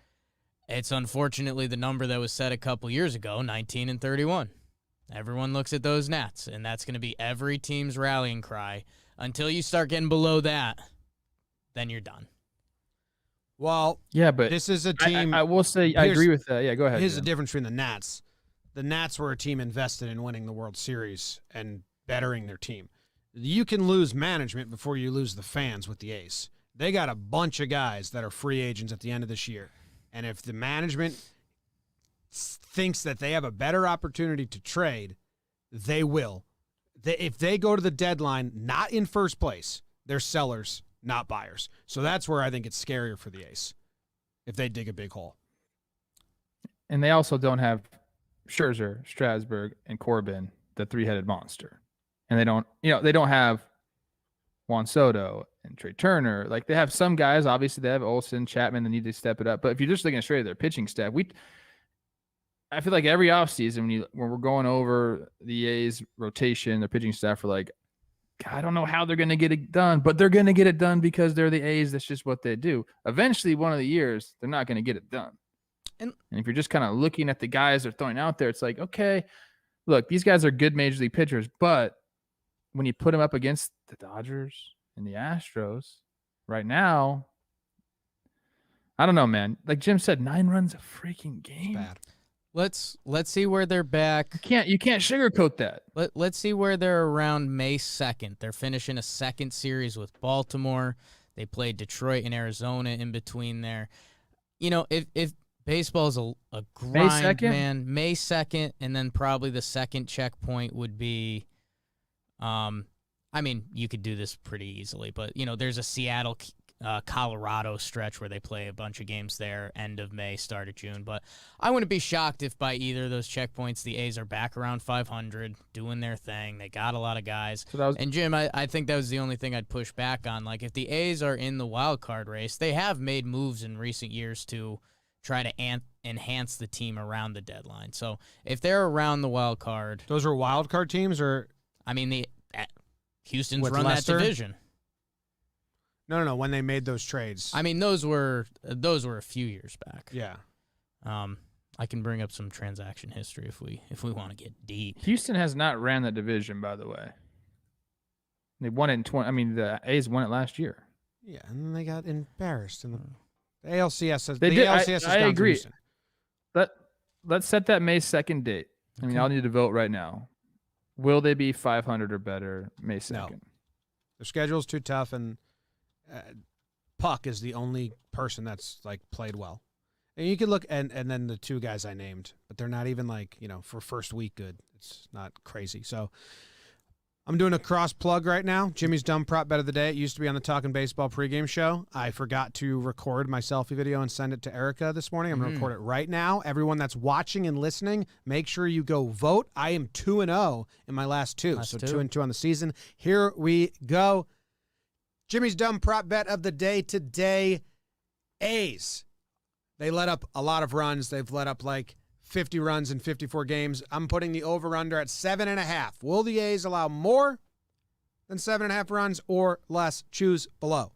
it's unfortunately the number that was set a couple years ago, 19-31. Everyone looks at those Nats, and that's going to be every team's rallying cry. Until you start getting below that, then you're done. Well, yeah, but this is a team. I will say I agree with that. Yeah, go ahead. Here's the Jim. difference between the Nats. The Nats were a team invested in winning the World Series and bettering their team. You can lose management before you lose the fans with the A's. They got a bunch of guys that are free agents at the end of this year. And if the management thinks that they have a better opportunity to trade, they will. If they go to the deadline not in first place, they're sellers, not buyers. So that's where I think it's scarier for the A's if they dig a big hole. And they also don't have Scherzer, Strasburg, and Corbin, the three-headed monster. And they don't have Juan Soto and Trey Turner. Like, they have some guys, obviously they have Olsen, Chapman, that need to step it up. But if you're just looking straight at their pitching staff, I feel like every offseason when we're going over the A's rotation, their pitching staff, are like, God, I don't know how they're going to get it done, but they're going to get it done because they're the A's. That's just what they do. Eventually, one of the years, they're not going to get it done. And if you're just kind of looking at the guys they're throwing out there, it's like, okay, look, these guys are good major league pitchers, but when you put them up against the Dodgers and the Astros right now, I don't know, man. Like Jim said, 9 runs a freaking game. It's bad. Let's see where they're back. You can't sugarcoat that. Let's see where they're around May 2nd. They're finishing a second series with Baltimore. They played Detroit and Arizona in between there. If baseball is a grind, man, May 2nd, and then probably the second checkpoint would be, you could do this pretty easily, but, there's a Seattle, Colorado stretch where they play a bunch of games there, end of May, start of June. But I wouldn't be shocked if by either of those checkpoints the A's are back around 500, doing their thing. They got a lot of guys. And Jim, I think that was the only thing I'd push back on. Like, if the A's are in the wild card race, they have made moves in recent years to try to enhance the team around the deadline. So if they're around the wild card, Those are wild card teams, or Houston's With run Lester? that division. No. When they made those trades, Those were a few years back. yeah. I can bring up some transaction history if we want to get deep. Houston has not ran that division, by the way. They won it in 20. The A's won it last year. Yeah, and then they got embarrassed in the ALCS. Says They the did. ALCS is I down to agree. Houston. Let's set that May 2nd date. I'll need to vote right now. Will they be 500 or better May 2nd? No. Their schedule's too tough, and Puck is the only person that's played well. And you could look, and then the two guys I named, but they're not even for first week good. It's not crazy. So I'm doing a cross plug right now. Jimmy's Dumb Prop Bet of the Day. It used to be on the Talkin' Baseball pregame show. I forgot to record my selfie video and send it to Erica this morning. I'm going to record it right now. Everyone that's watching and listening, make sure you go vote. I am 2-0 in my last two. 2-2 on the season. Here we go. Jimmy's Dumb Prop Bet of the Day today. A's. They let up a lot of runs. They've let up like 50 runs in 54 games. I'm putting the over-under at 7.5. Will the A's allow more than 7.5 runs or less? Choose below.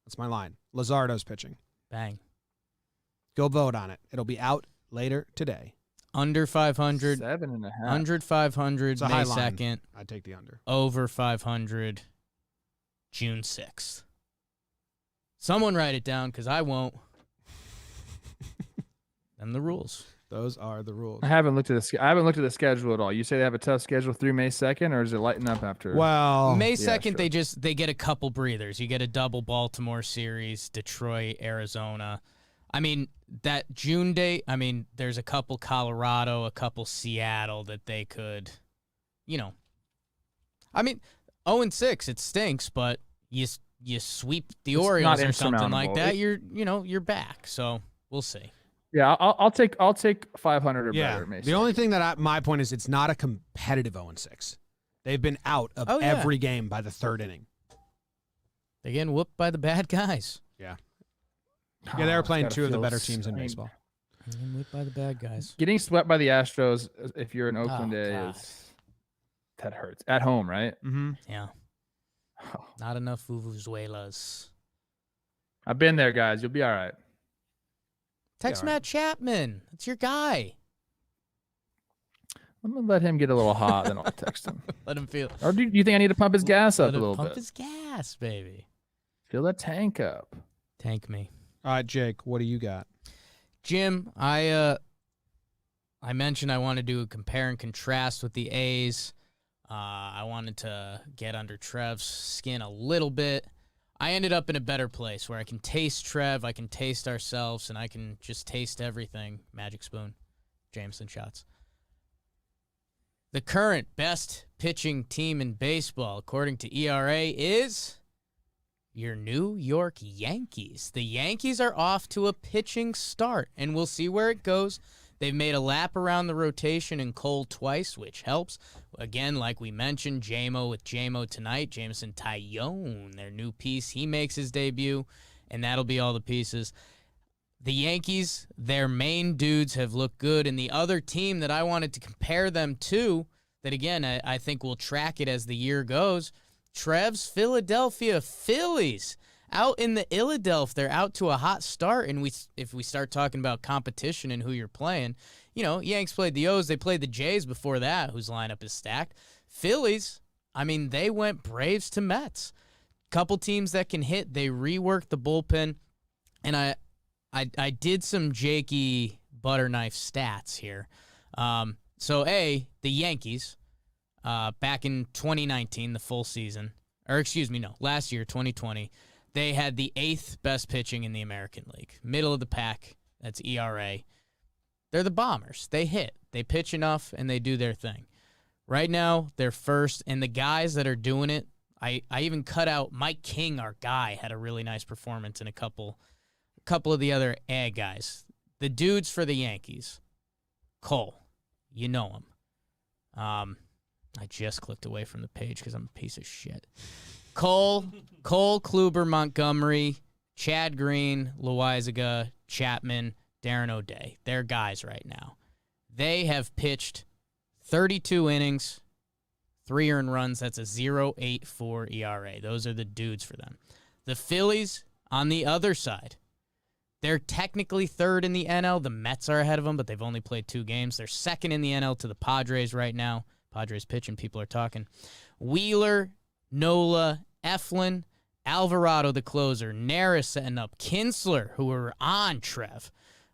That's my line. Luzardo's pitching. Bang. Go vote on it. It'll be out later today. Under 500. 7.5. Under 500, It's a May high line. 2nd. I'd take the under. Over 500, June 6th. Someone write it down, because I won't. Them the rules. Those are the rules. I haven't looked at the schedule at all. You say they have a tough schedule through May 2nd, or is it lighten up after? Well, May yeah, 2nd, sure. they get a couple breathers. You get a double Baltimore series, Detroit, Arizona. I mean, that June date, there's a couple Colorado, a couple Seattle that they could, 0-6, it stinks, but you sweep the It's Orioles not or something like that, insurmountable. you're back. So we'll see. Yeah, I'll take 500 or yeah. better. May The 2nd. only thing that my point is it's not a competitive 0-6. They've been out of Oh, yeah. every game by the third inning. They're getting whooped by the bad guys. Yeah, they were it's playing gotta two of the feel better teams in I mean, baseball. They're getting whipped by the bad guys. Getting swept by the Astros, if you're in Oakland, God. that hurts. At home, right? Mm-hmm. Yeah, Oh, not enough vuvuzelas. I've been there, guys. You'll be all right. Text all right. Matt Chapman. That's your guy. I'm gonna let him get a little hot, then I'll text him. Let him feel. Or do you think I need to pump his gas up Let a him little pump bit? his gas, baby. Fill that tank up. Tank me. All right, Jake, what do you got? Jim, I mentioned I want to do a compare and contrast with the A's. I wanted to get under Trev's skin a little bit. I ended up in a better place where I can taste Trev, I can taste ourselves, and I can just taste everything. Magic Spoon, Jameson shots. The current best pitching team in baseball, according to ERA, is your New York Yankees. The Yankees are off to a pitching start, and we'll see where it goes. They've made a lap around the rotation in Cole twice, which helps. Again, like we mentioned, J-Mo tonight. Jameson Taillon, their new piece. He makes his debut, and that'll be all the pieces. The Yankees, their main dudes have looked good, and the other team that I wanted to compare them to, that again, I think we'll track it as the year goes, Trev's Philadelphia Phillies. Out in the Illadelph, they're out to a hot start, and if we start talking about competition and who you're playing, Yanks played the O's, they played the Jays before that, whose lineup is stacked. Phillies, they went Braves to Mets. Couple teams that can hit, they reworked the bullpen, and I did some Jakey butterknife stats here. The Yankees, back in 2019, the full season, last year, 2020, they had the 8th best pitching in the American League. Middle of the pack, that's ERA. They're the Bombers. They hit. They pitch enough, and they do their thing. Right now, they're first, and the guys that are doing it, I even cut out Mike King, our guy, had a really nice performance, and a couple of the other guys. The dudes for the Yankees. Cole, you know him. I just clicked away from the page because I'm a piece of shit. Cole, Kluber, Montgomery, Chad Green, Loizaga, Chapman, Darren O'Day. They're guys right now. They have pitched 32 innings, 3 earned runs. That's a 0.84 ERA. Those are the dudes for them. The Phillies, on the other side, they're technically third in the NL. The Mets are ahead of them, but they've only played 2 games. They're second in the NL to the Padres right now. Padres pitching, people are talking. Wheeler, Nola, Eflin, Alvarado, the closer, Neris setting up, Kinsler, who were on Trev,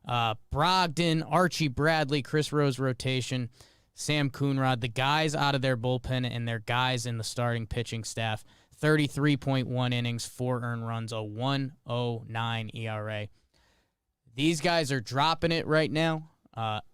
Brogdon, Archie Bradley, Chris Rose rotation, Sam Coonrod, the guys out of their bullpen and their guys in the starting pitching staff, 33.1 innings, 4 earned runs, a 1.09 ERA. These guys are dropping it right now.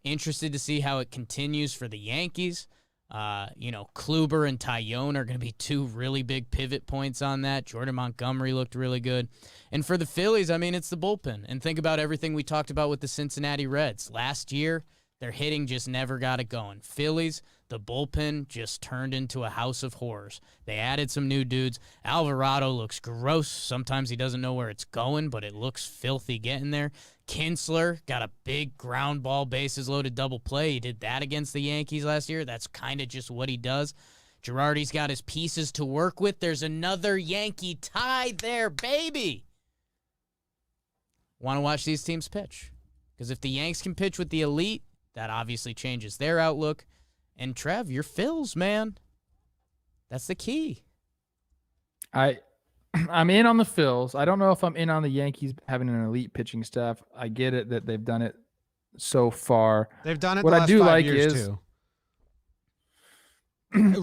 Interested to see how it continues for the Yankees. Kluber and Tyone are going to be two really big pivot points on that. Jordan Montgomery looked really good. And for the Phillies, I mean, it's the bullpen. And think about everything we talked about with the Cincinnati Reds. Last year, their hitting just never got it going. Phillies, the bullpen just turned into a house of horrors. They added some new dudes. Alvarado looks gross. Sometimes he doesn't know where it's going, but it looks filthy getting there. Kinsler got a big ground ball, bases loaded double play. He did that against the Yankees last year. That's kind of just what he does. Girardi's got his pieces to work with. There's another Yankee tie there, baby. Want to watch these teams pitch? Because if the Yanks can pitch with the elite, that obviously changes their outlook. And Trev, your Phils, man. That's the key. I'm in on the Phils. I don't know if I'm in on the Yankees having an elite pitching staff. I get it that they've done it so far. They've done it what the I last do 5 like years is too.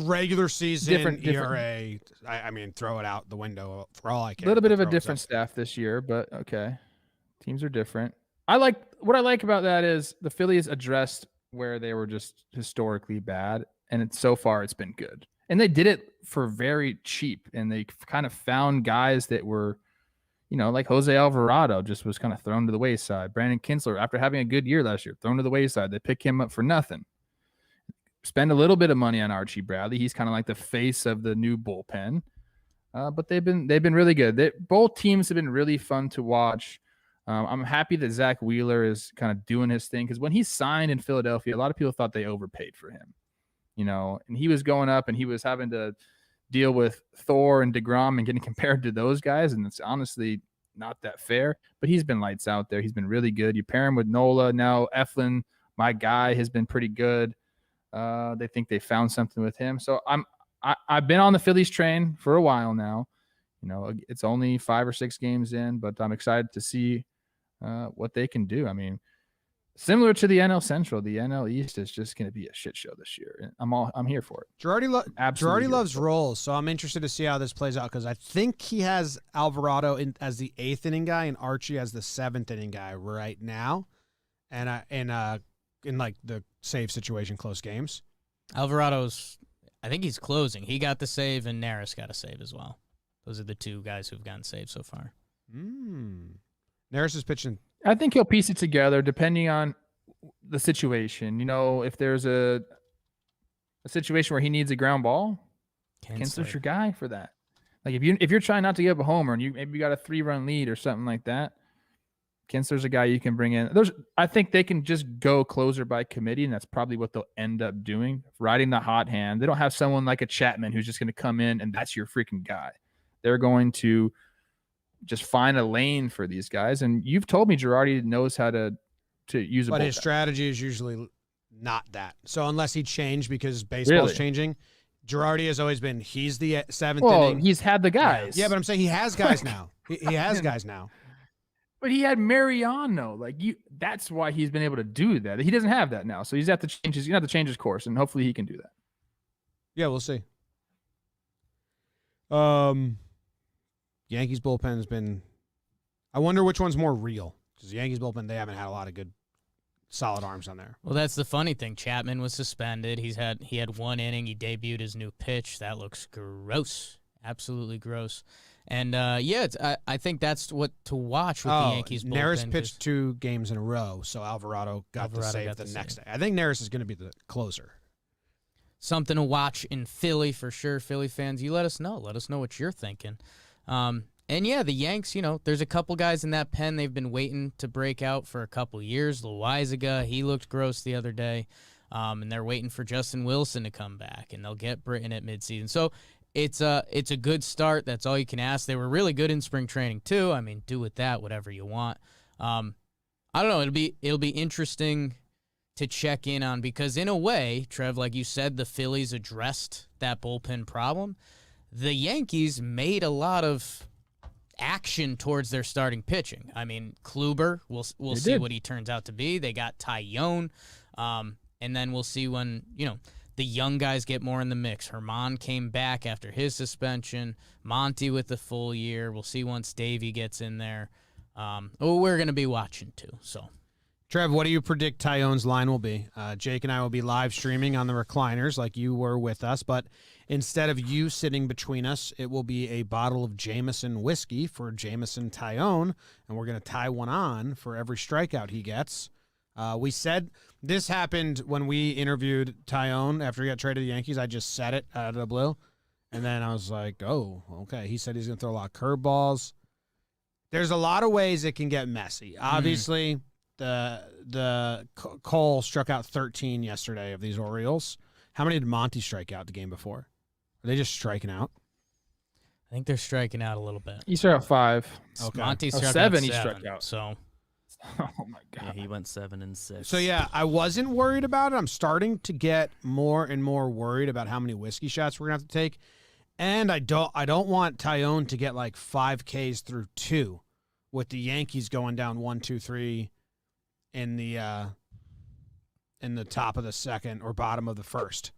Regular season different. ERA. I mean, throw it out the window for all I care. A little bit of a Throw it different out. staff this year, but okay. Teams are different. What I like about that is the Phillies addressed where they were just historically bad, and so far it's been good. And they did it for very cheap, and they kind of found guys that were, like Jose Alvarado just was kind of thrown to the wayside. Brandon Kinsler, after having a good year last year, thrown to the wayside. They pick him up for nothing. Spend a little bit of money on Archie Bradley. He's kind of like the face of the new bullpen. But they've been really good. Both teams have been really fun to watch. I'm happy that Zach Wheeler is kind of doing his thing, because when he signed in Philadelphia, a lot of people thought they overpaid for him. And he was going up and he was having to deal with Thor and DeGrom and getting compared to those guys. And it's honestly not that fair, but he's been lights out there. He's been really good. You pair him with Nola. Now Eflin, my guy, has been pretty good. They think they found something with him. So I've been on the Phillies train for a while now. It's only 5 or 6 games in, but I'm excited to see what they can do. I mean, similar to the NL Central, the NL East is just going to be a shit show this year. I'm here for it. Girardi loves roles, so I'm interested to see how this plays out, because I think he has Alvarado as the 8th inning guy and Archie as the 7th inning guy right now, and in like the save situation, close games. Alvarado's, I think he's closing. He got the save, and Neris got a save as well. Those are the two guys who've gotten saved so far. Neris is pitching. I think he'll piece it together depending on the situation. If there's a situation where he needs a ground ball, Kinsler's your guy for that. Like if you're trying not to give up a homer and maybe you got a 3-run lead or something like that, Kinsler's a guy you can bring in. I think they can just go closer by committee, and that's probably what they'll end up doing, riding the hot hand. They don't have someone like a Chapman who's just going to come in and that's your freaking guy. They're going to just find a lane for these guys. And you've told me Girardi knows how to use a bullpen. But his strategy is usually not that. So unless he changed because baseball's changing, Girardi has always been, he's the 7th inning. He's had the guys. Yeah, but I'm saying he has guys now. He has guys now. But he had Mariano. That's why he's been able to do that. He doesn't have that now. So he's going to have to change his course, and hopefully he can do that. Yeah, we'll see. Yankees bullpen has been, I wonder which one's more real, because the Yankees bullpen, they haven't had a lot of good solid arms on there. Well, that's the funny thing. Chapman was suspended. He had 1 inning. He debuted his new pitch. That looks gross. Absolutely gross. And I think that's what to watch with the Yankees bullpen. Neris pitched 2 games in a row, so Alvarado got the save the next day. I think Neris is going to be the closer. Something to watch in Philly for sure. Philly fans, you let us know. Let us know what you're thinking. And yeah, the Yanks, there's a couple guys in that pen they've been waiting to break out for a couple years. Loizaga, he looked gross the other day. And they're waiting for Justin Wilson to come back, and they'll get Britton at midseason. So it's a good start. That's all you can ask. They were really good in spring training too. I mean, do with that whatever you want. I don't know. It'll be interesting to check in on, because in a way, Trev, like you said, the Phillies addressed that bullpen problem. The Yankees made a lot of action towards their starting pitching. I mean, Kluber, we'll see what he turns out to be. They got Tyone, and then we'll see when, the young guys get more in the mix. Herman came back after his suspension. Monty with the full year. We'll see once Davey gets in there. We're going to be watching too. So Trev, what do you predict Tyone's line will be? Jake and I will be live streaming on the recliners like you were with us, but instead of you sitting between us, it will be a bottle of Jameson whiskey for Jameson Tyone, and we're going to tie one on for every strikeout he gets. We said this happened when we interviewed Tyone after he got traded to the Yankees. I just said it out of the blue, and then I was like, oh, okay. He said he's going to throw a lot of curveballs. There's a lot of ways it can get messy. Obviously, the Cole struck out 13 yesterday of these Orioles. How many did Monty strike out the game before? Are they just striking out? I think they're striking out a little bit. He struck out 5. Okay. Monty struck seven out he 7, struck out. So Oh my God. Yeah, he went 7 and 6. So, yeah, I wasn't worried about it. I'm starting to get more and more worried about how many whiskey shots we're going to have to take. And I don't want Tyone to get like 5 Ks through 2 with the Yankees going down 1, 2, 3 in the top of the second or bottom of the first.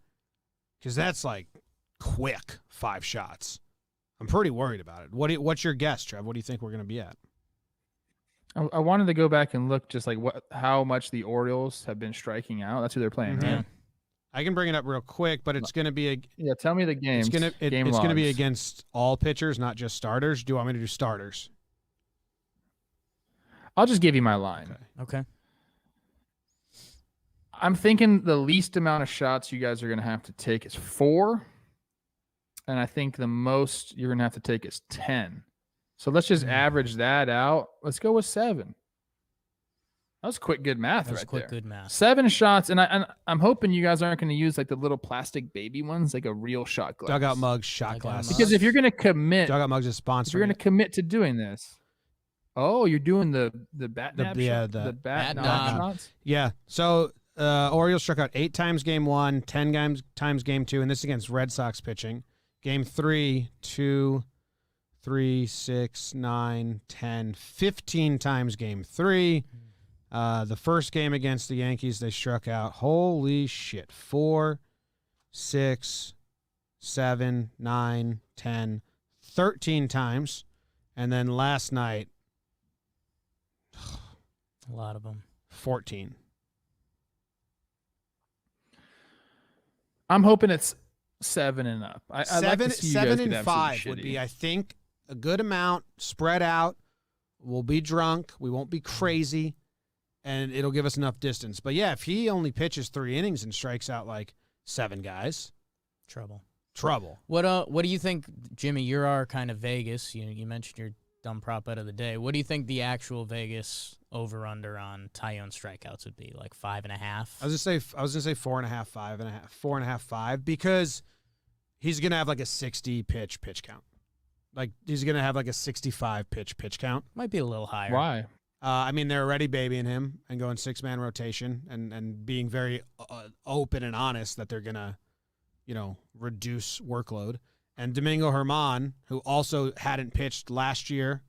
Because that's like quick 5 shots. I'm pretty worried about it. What's your guess, Trev? What do you think we're going to be at? I wanted to go back and look just like how much the Orioles have been striking out. That's who they're playing, Mhm. right? I can bring it up real quick, but it's going to be Yeah, tell me the games. it's going to be against all pitchers, not just starters. Do you want me to do starters? I'll just give you my line. okay. I'm thinking the least amount of shots you guys are going to have to take is 4. And I think the most you're going to have to take is 10. So let's just average that out. Let's go with 7. That was quick, good math That was right quick, there. good math. 7 shots, and I'm hoping you guys aren't going to use like the little plastic baby ones, like a real shot glass. Dugout Mugs shot Dugout glass. Mugs. Because if you're going to commit, Dugout Mugs is if you're sponsoring going to it. commit to doing this, oh, you're doing the bat The- nap yeah, shot? the the bat bat knob knob. shots. Yeah. So Orioles struck out 8 times game 1, 10 times game 2, and this is against Red Sox pitching. Game 3, 2, 3, 6, 9, 10, 15 times game 3. The first game against the Yankees, they struck out, holy shit, 4, 6, 7, 9, 10, 13 times. And then last night, A lot of them. 14. I'm hoping it's 7 and up. I'd like to see you guys 7 get and absolutely 5 would shitty. be, I think, a good amount spread out. We'll be drunk. We won't be crazy, and it'll give us enough distance. But yeah, if he only pitches 3 innings and strikes out like 7 guys, Trouble. What do you think, Jimmy? You're our kind of Vegas. You mentioned your dumb prop bet of the day. What do you think the actual Vegas over under on Tyone strikeouts would be? Like 5.5? I was gonna say 4.5, 5.5, 4.5, 5, because he's gonna have like a 60 pitch count. Like he's gonna have like a 65 pitch count. Might be a little higher. Why? I mean, they're already babying him and going 6-man rotation and being very open and honest that they're gonna, reduce workload. And Domingo Germán, who also hadn't pitched last year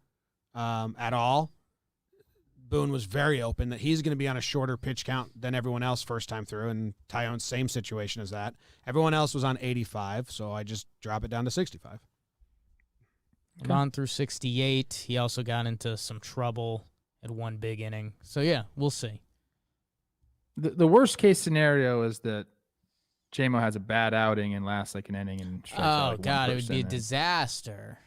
at all, Boone was very open that he's going to be on a shorter pitch count than everyone else first time through, and Tyone's same situation as that. Everyone else was on 85, so I just drop it down to 65. Gone through 68. He also got into some trouble at one big inning. So, yeah, we'll see. The worst case scenario is that JMO has a bad outing and lasts like an inning and strikes out Oh, like one God, it would be a person, and- disaster.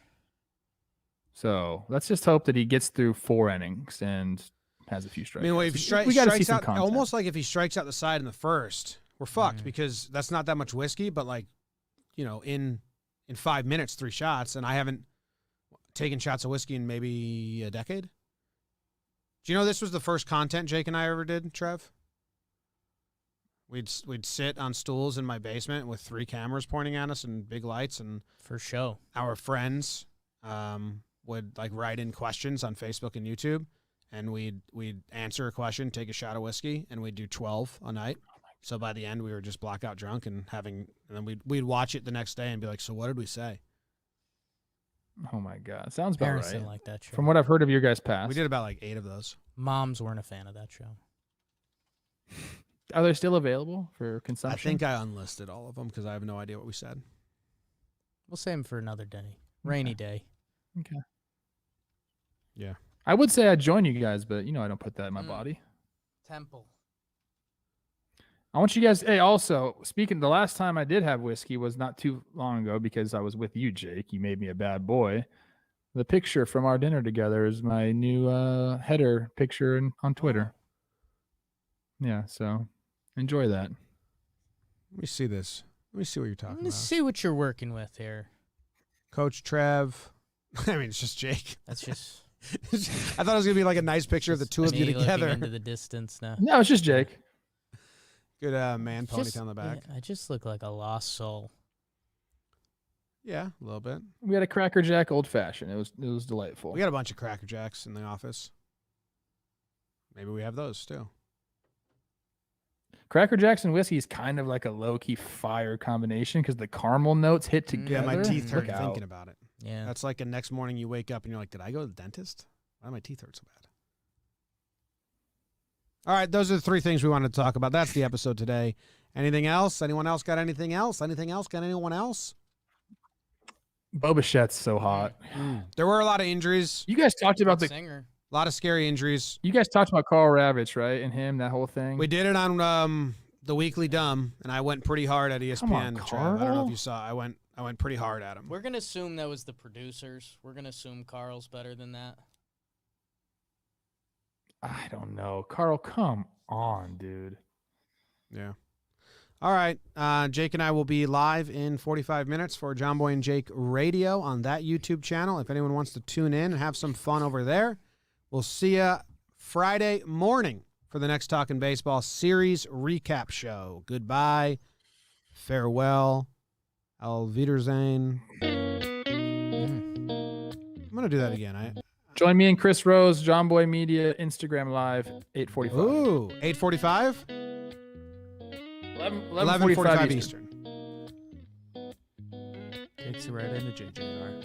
So let's just hope that he gets through 4 innings and has a few strikes. I mean, if he we got to see strikes some out, contact. almost like if he strikes out the side in the first, we're fucked Mhm. because that's not that much whiskey, but like, in 5 minutes, 3 shots, and I haven't taken shots of whiskey in maybe a decade. Do you know this was the first content Jake and I ever did, Trev? We'd sit on stools in my basement with 3 cameras pointing at us and big lights, and For sure. our friends would like write in questions on Facebook and YouTube, and we'd answer a question, take a shot of whiskey, and we'd do 12 a night. So by the end, we were just blackout drunk and then we'd watch it the next day and be like, so what did we say? Oh my God, sounds about Parents right. didn't like that show. From what I've heard of your guys' past, We did about like 8 of those. Moms weren't a fan of that show. Are they still available for I consumption? think I unlisted all of them because I have no idea what we said. We'll save them for another day. Rainy day. Okay. Yeah. I would say I'd join you guys, but I don't put that in my Mm. body. Temple. I want you guys. Hey, also speaking, the last time I did have whiskey was not too long ago because I was with you, Jake. You made me a bad boy. The picture from our dinner together is my new header picture on Twitter. Yeah, so enjoy that. Let me see this. Let me see what you're talking Let's about. see what you're working with here. Coach Trev. I mean, it's just Jake. That's just I thought it was going to be like a nice picture of the two of you me looking together. into the distance now. No, it's just Jake. Good man ponytail Just- on the back. yeah, I just look like a lost soul. Yeah, a little bit. We had a Cracker Jack old fashioned. It was delightful. We got a bunch of Cracker Jacks in the office. Maybe we have those too. Cracker Jacks and whiskey is kind of like a low key fire combination because the caramel notes hit Mm. together. Yeah, my teeth hurt Look out. thinking about it. Yeah. That's like the next morning you wake up and you're like, did I go to the dentist? Why do my teeth hurt so bad? All right, those are the three things we wanted to talk about. That's the episode today. Anything else? Anyone else got anything else? Anything else? Got anyone else? Boba Fett's so hot. There were a lot of injuries, You guys talked about Good the. singer. a lot of scary injuries. You guys talked about Carl Ravitch, right? And him, that whole thing. We did it on the Weekly Dumb, and I went pretty hard at ESPN. Come on, Trev. I don't know Carl. if you saw. I went pretty hard at him. We're gonna assume that was the producers. We're gonna assume Carl's better than that. I don't know. Carl, come on, dude. Yeah. All right. Jake and I will be live in 45 minutes for John Boy and Jake Radio on that YouTube channel. If anyone wants to tune in and have some fun over there, we'll see you Friday morning for the next Talkin' Baseball series recap show. Goodbye. Farewell. Auf Wiedersehen. I'm going to do that again. Join me and Chris Rose, John Boy Media, Instagram Live, 8:45. Ooh, 8:45? 11:45 11:45 Eastern. Takes you right into JJR.